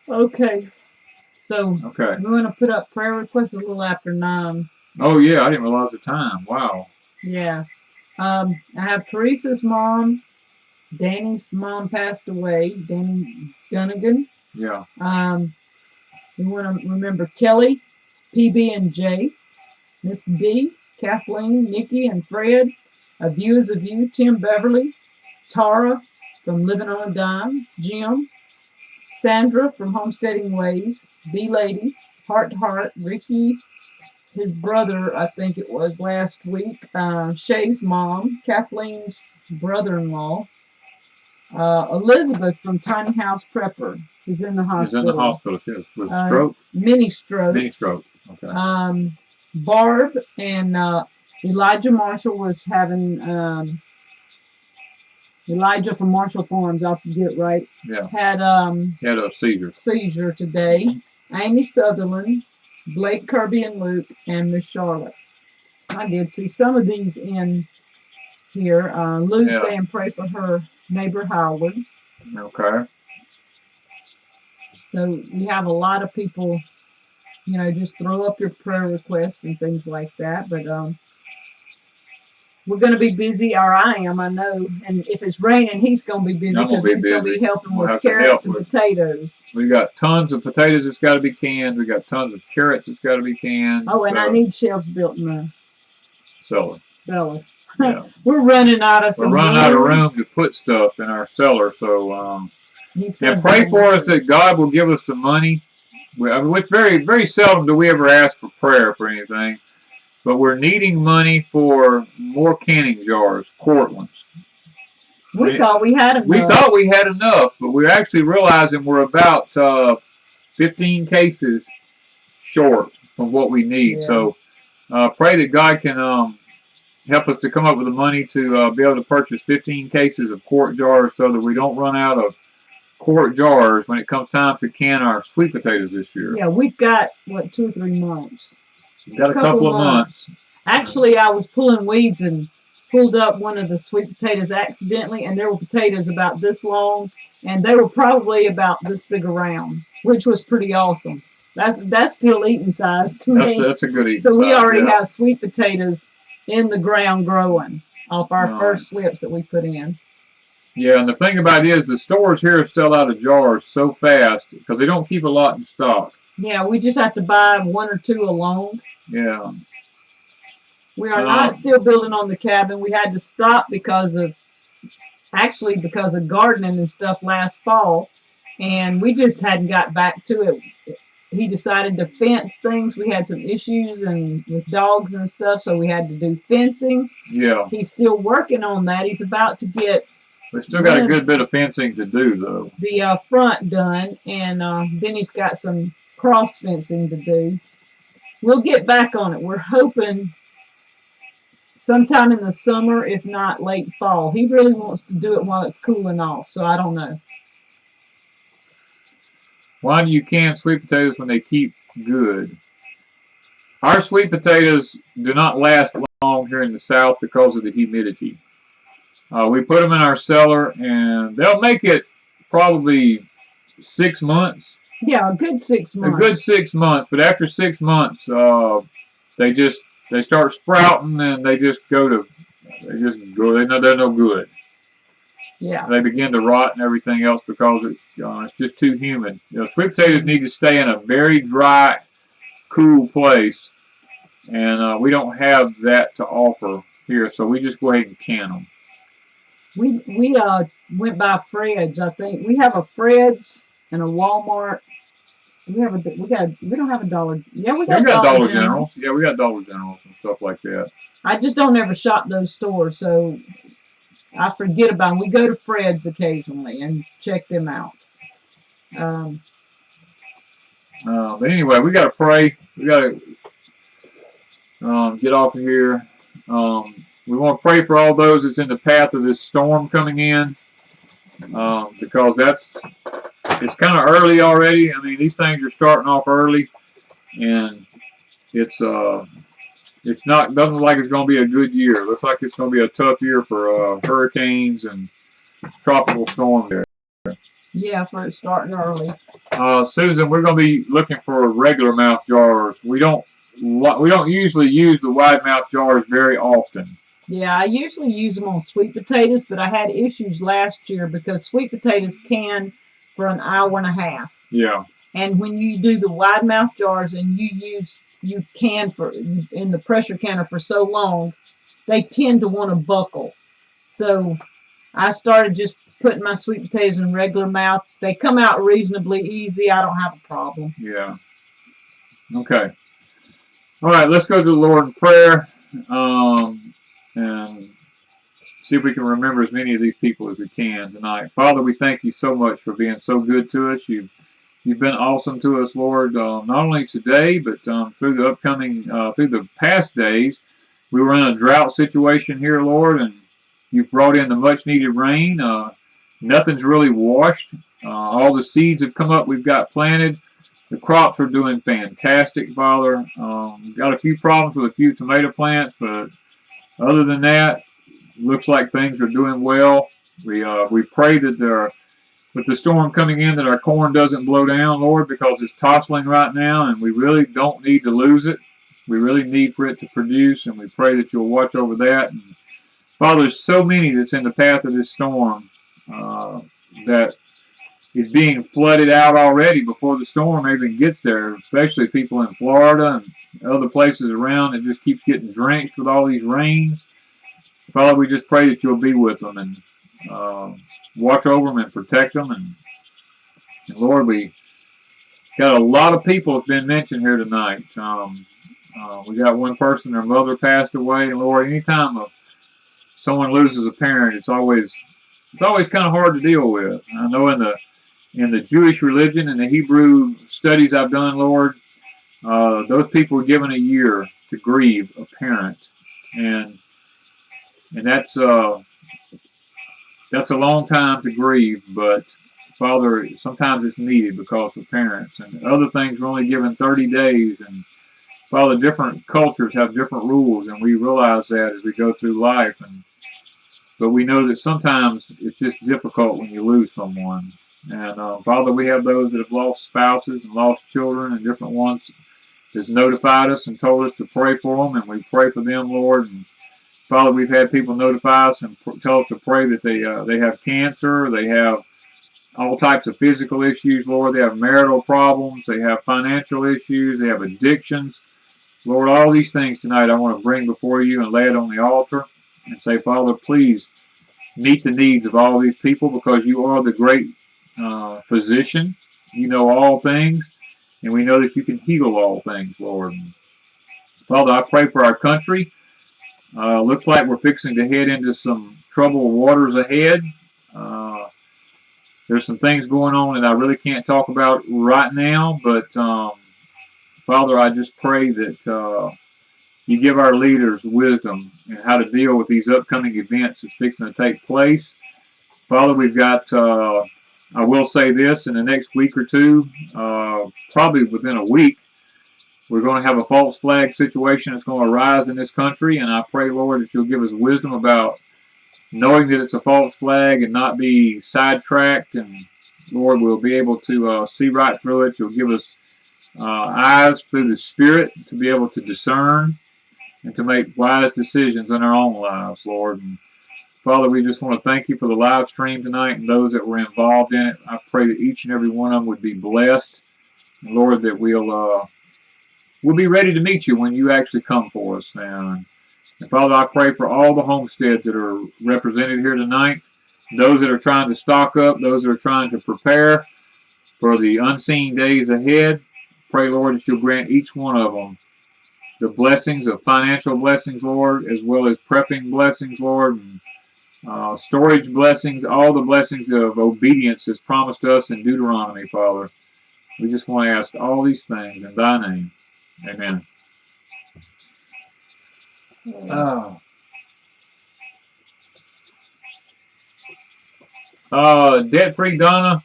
Okay. So, we're going to put up prayer requests a little after 9. Oh, yeah. I didn't realize the time. Wow. Yeah. I have Teresa's mom. Danny's mom passed away. Danny Dunnigan. Yeah. We want to remember Kelly, PB and J, Miss D, Kathleen, Nikki, and Fred. A View is a View, Tim Beverly, Tara from Living on a Dime, Jim, Sandra from Homesteading Ways, B Lady, Heart to Heart, Ricky, his brother, I think it was last week, Shay's mom, Kathleen's brother-in-law, Elizabeth from Tiny House Prepper is in the hospital. She's in the hospital. She was stroke. Mini stroke. Mini stroke. Okay. Barb and Elijah Marshall was having Elijah from Marshall Farms, I'll get it right. Yeah. Had a seizure. Seizure today. Amy Sutherland, Blake Kirby and Luke, and Miss Charlotte. I did see some of these in here. Lou saying pray for her neighbor Howard. Okay. So we have a lot of people, just throw up your prayer requests and things like that. But we're going to be busy, or I am, I know. And if it's raining, he's going to be busy because he's going to be helping with carrots and potatoes. We got tons of potatoes that's got to be canned. We got tons of carrots that's got to be canned. Oh, and I need shelves built in the cellar. Yeah. We're running out of room to put stuff in our cellar. So, and pray for us that God will give us some money. Very, very seldom do we ever ask for prayer for anything. But we're needing money for more canning jars, quart ones. We thought we had enough. We thought we had enough, but we're actually realizing we're about 15 cases short from what we need. Yeah. So pray that God can help us to come up with the money to be able to purchase 15 cases of quart jars so that we don't run out of quart jars when it comes time to can our sweet potatoes this year. Yeah, we've got, 2 or 3 months. Got a couple of months. Actually, I was pulling weeds and pulled up one of the sweet potatoes accidentally, and there were potatoes about this long, and they were probably about this big around, which was pretty awesome. That's still eating size to me. That's a good eating size. So we already have sweet potatoes in the ground growing off our first slips that we put in. Yeah, and the thing about it is the stores here sell out of jars so fast because they don't keep a lot in stock. Yeah, we just have to buy 1 or 2 alone. Yeah. We are not still building on the cabin. We had to stop because of gardening and stuff last fall, and we just hadn't got back to it. He decided to fence things. We had some issues and with dogs and stuff, so we had to do fencing. Yeah. He's still working on that. He's about to get. We've still got a good bit of fencing to do, though. The front done, and then he's got some cross fencing to do. We'll get back on it. We're hoping sometime in the summer, if not late fall. He really wants to do it while it's cooling off, so I don't know. Why do you can sweet potatoes when they keep good? Our sweet potatoes do not last long here in the South because of the humidity. We put them in our cellar, and they'll make it probably 6 months. Yeah, a good 6 months. A good 6 months, but after 6 months, they start sprouting, and they know they're no good. Yeah. They begin to rot and everything else because it's just too humid. Sweet potatoes need to stay in a very dry, cool place, and we don't have that to offer here, so we just go ahead and can them. We went by Fred's. I think we have a Fred's and a Walmart. We don't have a Dollar. Yeah, we got Dollar Generals. Yeah, we got Dollar Generals and stuff like that. I just don't ever shop those stores, so I forget about them. We go to Fred's occasionally and check them out. But anyway, we got to pray. We got to get off of here. We want to pray for all those that's in the path of this storm coming in, because it's kind of early already. I mean, these things are starting off early, and doesn't look like it's going to be a good year. It looks like it's going to be a tough year for hurricanes and tropical storms there. Yeah, for it starting early. Susan, we're going to be looking for regular mouth jars. We don't usually use the wide mouth jars very often. Yeah, I usually use them on sweet potatoes, but I had issues last year because sweet potatoes can for an hour and a half. Yeah. And when you do the wide mouth jars and you can for in the pressure canner for so long, they tend to want to buckle. So I started just putting my sweet potatoes in regular mouth. They come out reasonably easy. I don't have a problem. Yeah. Okay. All right, let's go to the Lord in prayer, and see if we can remember as many of these people as we can tonight. Father, we thank you so much for being so good to us. You've been awesome to us, Lord, not only today, but through the past days. We were in a drought situation here, Lord, and you've brought in the much needed rain. Nothing's really washed. All the seeds have come up. We've got planted. The crops are doing fantastic, Father. Got a few problems with a few tomato plants, but other than that, looks like things are doing well. We pray that with the storm coming in, that our corn doesn't blow down, Lord, because it's tossing right now, and we really don't need to lose it. We really need for it to produce, and we pray that you'll watch over that. And Father, there's so many that's in the path of this storm that is being flooded out already before the storm even gets there, especially people in Florida and other places around. It just keeps getting drenched with all these rains. Father, we just pray that you'll be with them and watch over them and protect them. And Lord, we got a lot of people have been mentioned here tonight. We got one person, their mother passed away. And Lord, anytime someone loses a parent, it's always kind of hard to deal with. I know in the Jewish religion and the Hebrew studies I've done, Lord, those people were given a year to grieve a parent, and that's a long time to grieve. But Father, sometimes it's needed because of parents, and other things are only given 30 days. And Father, different cultures have different rules, and we realize that as we go through life. But we know that sometimes it's just difficult when you lose someone. And Father, we have those that have lost spouses and lost children, and different ones that's notified us and told us to pray for them, and we pray for them, Lord. And Father, we've had people notify us and tell us to pray that they have cancer, they have all types of physical issues, Lord. They have marital problems, they have financial issues, they have addictions. Lord, all these things tonight I want to bring before you and lay it on the altar and say, Father, please meet the needs of all these people, because you are the great physician. You know all things, and we know that you can heal all things, Lord. Father, I pray for our country. Looks like we're fixing to head into some troubled waters ahead. There's some things going on that I really can't talk about right now, but Father, I just pray that you give our leaders wisdom in how to deal with these upcoming events that's fixing to take place. Father, we've got, I will say this, in the next week or two, probably within a week, we're going to have a false flag situation that's going to arise in this country, and I pray, Lord, that you'll give us wisdom about knowing that it's a false flag and not be sidetracked, and Lord, we'll be able to see right through it. You'll give us eyes through the Spirit to be able to discern and to make wise decisions in our own lives, Lord. And Father, we just want to thank you for the live stream tonight and those that were involved in it. I pray that each and every one of them would be blessed. And Lord, that we'll be ready to meet you when you actually come for us now. And Father, I pray for all the homesteads that are represented here tonight, those that are trying to stock up, those that are trying to prepare for the unseen days ahead. Pray, Lord, that you'll grant each one of them the blessings of financial blessings, Lord, as well as prepping blessings, Lord, and storage blessings, all the blessings of obedience as promised us in Deuteronomy, Father. We just want to ask all these things in thy name. Amen. Debt-free Donna,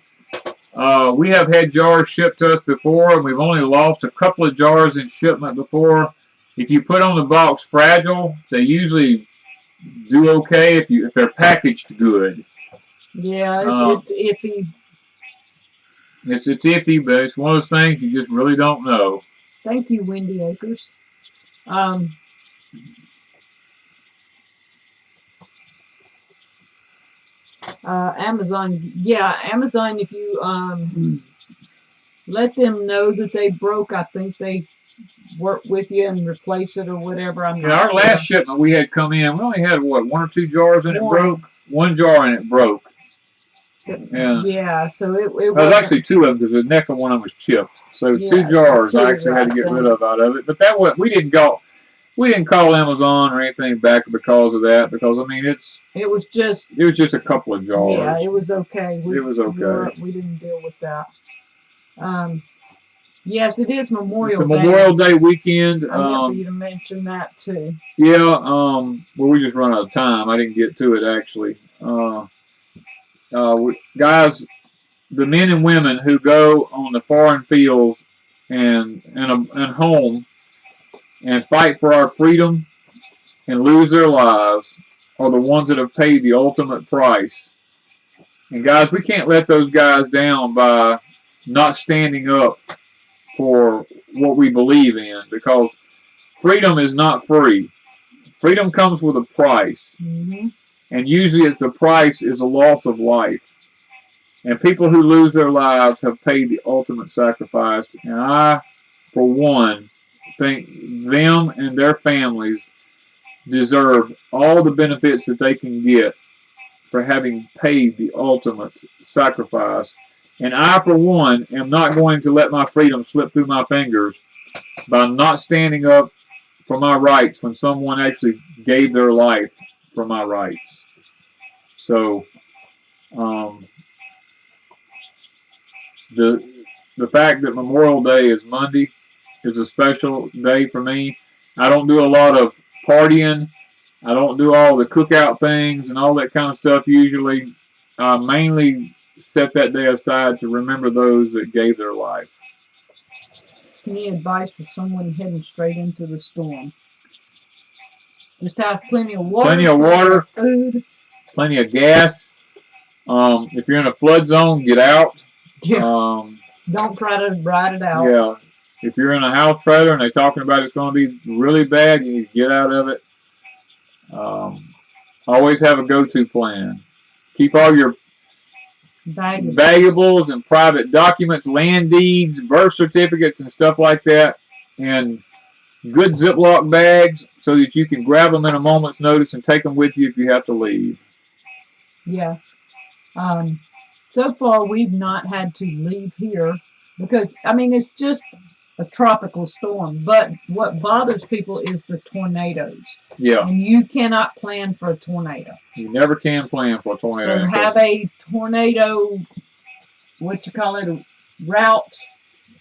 we have had jars shipped to us before, and we've only lost a couple of jars in shipment before. If you put on the box fragile, they usually do okay if they're packaged good. Yeah, it's iffy. It's iffy, but it's one of those things you just really don't know. Thank you, Wendy Acres. Amazon, yeah, Amazon. If you let them know that they broke, I think they work with you and replace it or whatever. I'm not our sure. last shipment we had come in, we only had what, 1 or 2 jars and it One. broke. 1 jar and it broke. And Yeah, so it was wasn't actually 2 of them because the neck of one of them was chipped. So it was 2 Yeah, so jars 2 I actually had to get right rid then. of out of it. But that was, we didn't call Amazon or anything back because of that, because I mean It was just a couple of jars. yeah, it was okay. It was okay. We didn't deal with that. Yes, it is It's Memorial a Day. Memorial Day weekend. I meant for you to mention that too. Yeah, well, we just run out of time. I didn't get to it actually. Guys, the men and women who go on the foreign fields and home and fight for our freedom and lose their lives are the ones that have paid the ultimate price. And guys, we can't let those guys down by not standing up for what we believe in, because freedom is not free. Freedom comes with a price. Mm-hmm. And usually the price is a loss of life. And people who lose their lives have paid the ultimate sacrifice. And I, for one, think them and their families deserve all the benefits that they can get for having paid the ultimate sacrifice. And I, for one, am not going to let my freedom slip through my fingers by not standing up for my rights when someone actually gave their life for my rights. So, the fact that Memorial Day is Monday is a special day for me. I don't do a lot of partying. I don't do all the cookout things and all that kind of stuff usually. I mainly set that day aside to remember those that gave their life. Any advice for someone heading straight into the storm? Just have plenty of water. Plenty of water. Food. Plenty of gas. If you're in a flood zone, get out. Yeah. Don't try to ride it out. Yeah. If you're in a house trailer and they're talking about it's going to be really bad, you need to get out of it. Always have a go-to plan. Keep all your valuables and private documents, land deeds, birth certificates, and stuff like that in good Ziploc bags so that you can grab them in a moment's notice and take them with you if you have to leave. Yeah. So far, we've not had to leave here because, I mean, it's just a tropical storm. But what bothers people is the tornadoes. Yeah. And you cannot plan for a tornado. You never can plan for a tornado. So have a tornado, what you call it, a route,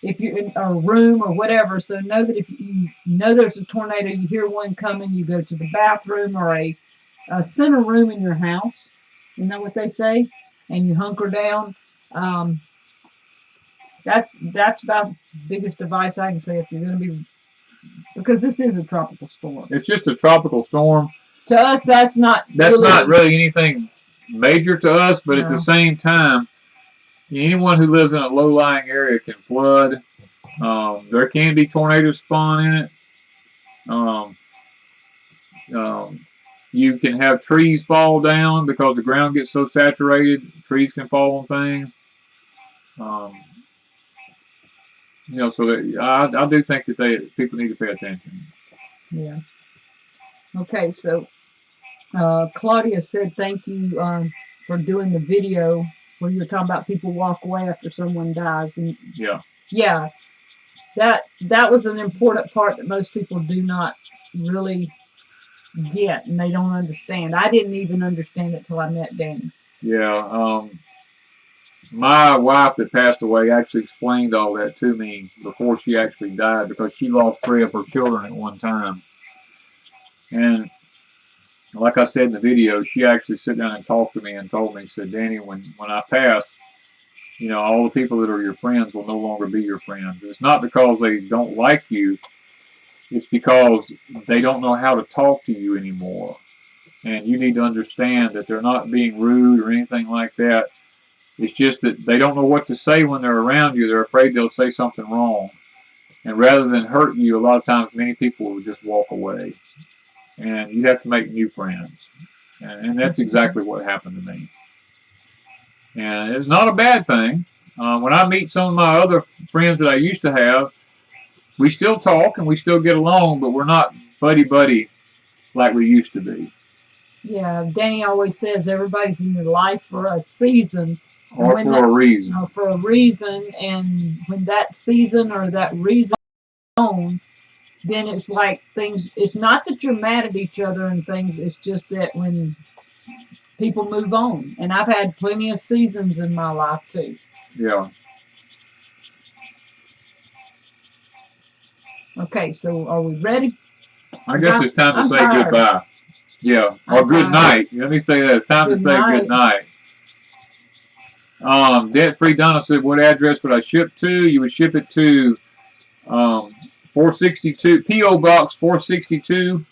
if you're in a room or whatever. So know that if you know there's a tornado, you hear one coming, you go to the bathroom or a center room in your house. You know what they say? And you hunker down. That's about the biggest advice I can say if you're going to be, because this is a tropical storm. It's just a tropical storm. To us, that's not really anything major to us, but at the same time, anyone who lives in a low-lying area can flood. There can be tornadoes spawn in it. You can have trees fall down because the ground gets so saturated. Trees can fall on things. So that I do think that people need to pay attention. Yeah. Okay, so Claudia said thank you for doing the video where you were talking about people walk away after someone dies. And yeah, that was an important part that most people do not really get, and they don't understand. I didn't even understand it till I met Danny. Yeah. My wife that passed away actually explained all that to me before she actually died, because she lost 3 of her children at one time. And like I said in the video, she actually sat down and talked to me and told me, said, Danny, when I pass, all the people that are your friends will no longer be your friends. It's not because they don't like you. It's because they don't know how to talk to you anymore. And you need to understand that they're not being rude or anything like that. It's just that they don't know what to say when they're around you. They're afraid they'll say something wrong. And rather than hurt you, a lot of times many people will just walk away. And you have to make new friends. And that's exactly what happened to me. And it's not a bad thing. When I meet some of my other friends that I used to have, we still talk and we still get along, but we're not buddy-buddy like we used to be. Yeah, Danny always says everybody's in your life for a season. Or for a reason. Or for a reason, and when that season or that reason is on, then it's like things, it's not that you're mad at each other and things, it's just that when people move on. And I've had plenty of seasons in my life too. Yeah. Okay, so are we ready? I guess it's time to say goodbye. Yeah. Or good night. Let me say that. It's time to say good night. Debt-free Donna said, what address would I ship to? You would ship it to 462 P.O. Box 462,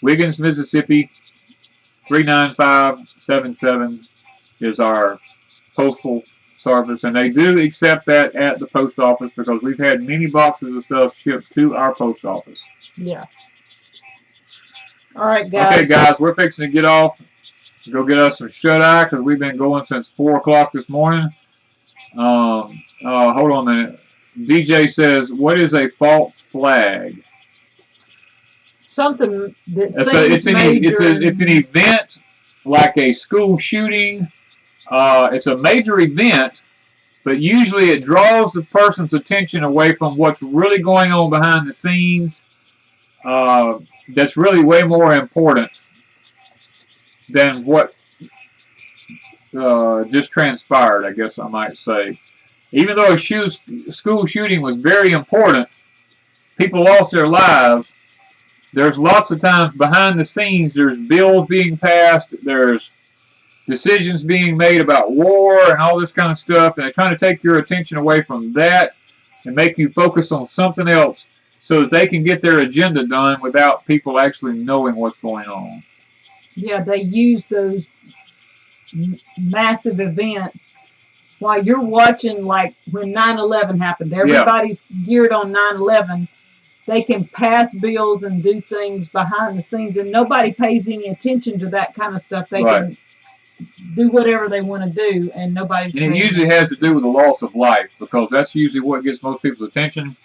Wiggins, Mississippi 39577 is our postal service, and they do accept that at the post office because we've had many boxes of stuff shipped to our post office. Yeah. All right, guys. Okay, guys, we're fixing to get off. Go get us some shut-eye because we've been going since 4 o'clock this morning. Hold on a minute. DJ says, what is a false flag? Something that seems major. It's an event like a school shooting. It's a major event, but usually it draws the person's attention away from what's really going on behind the scenes. That's really way more important than what just transpired, I guess I might say. Even though a school shooting was very important, people lost their lives. There's lots of times behind the scenes, there's bills being passed, there's decisions being made about war and all this kind of stuff, and they're trying to take your attention away from that and make you focus on something else so that they can get their agenda done without people actually knowing what's going on. Yeah, they use those massive events while you're watching, like when 9/11 happened. Everybody's geared on 9/11. They can pass bills and do things behind the scenes, and nobody pays any attention to that kind of stuff. They can do whatever they want to do, and nobody's. And it usually has to do with the loss of life, because that's usually what gets most people's attention.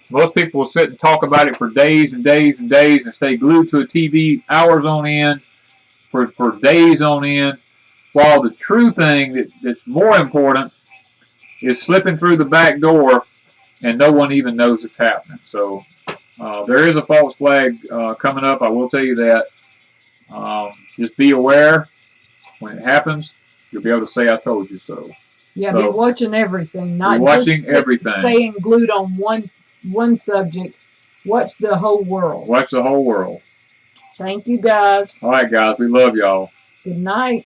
Most people will sit and talk about it for days and days and days and stay glued to a TV hours on end, for days on end, while the true thing that's more important is slipping through the back door and no one even knows it's happening. So there is a false flag coming up, I will tell you that. Just be aware. When it happens, you'll be able to say, I told you so. Yeah, be watching everything, not just staying glued on one subject. Watch the whole world. Watch the whole world. Thank you, guys. All right, guys. We love y'all. Good night.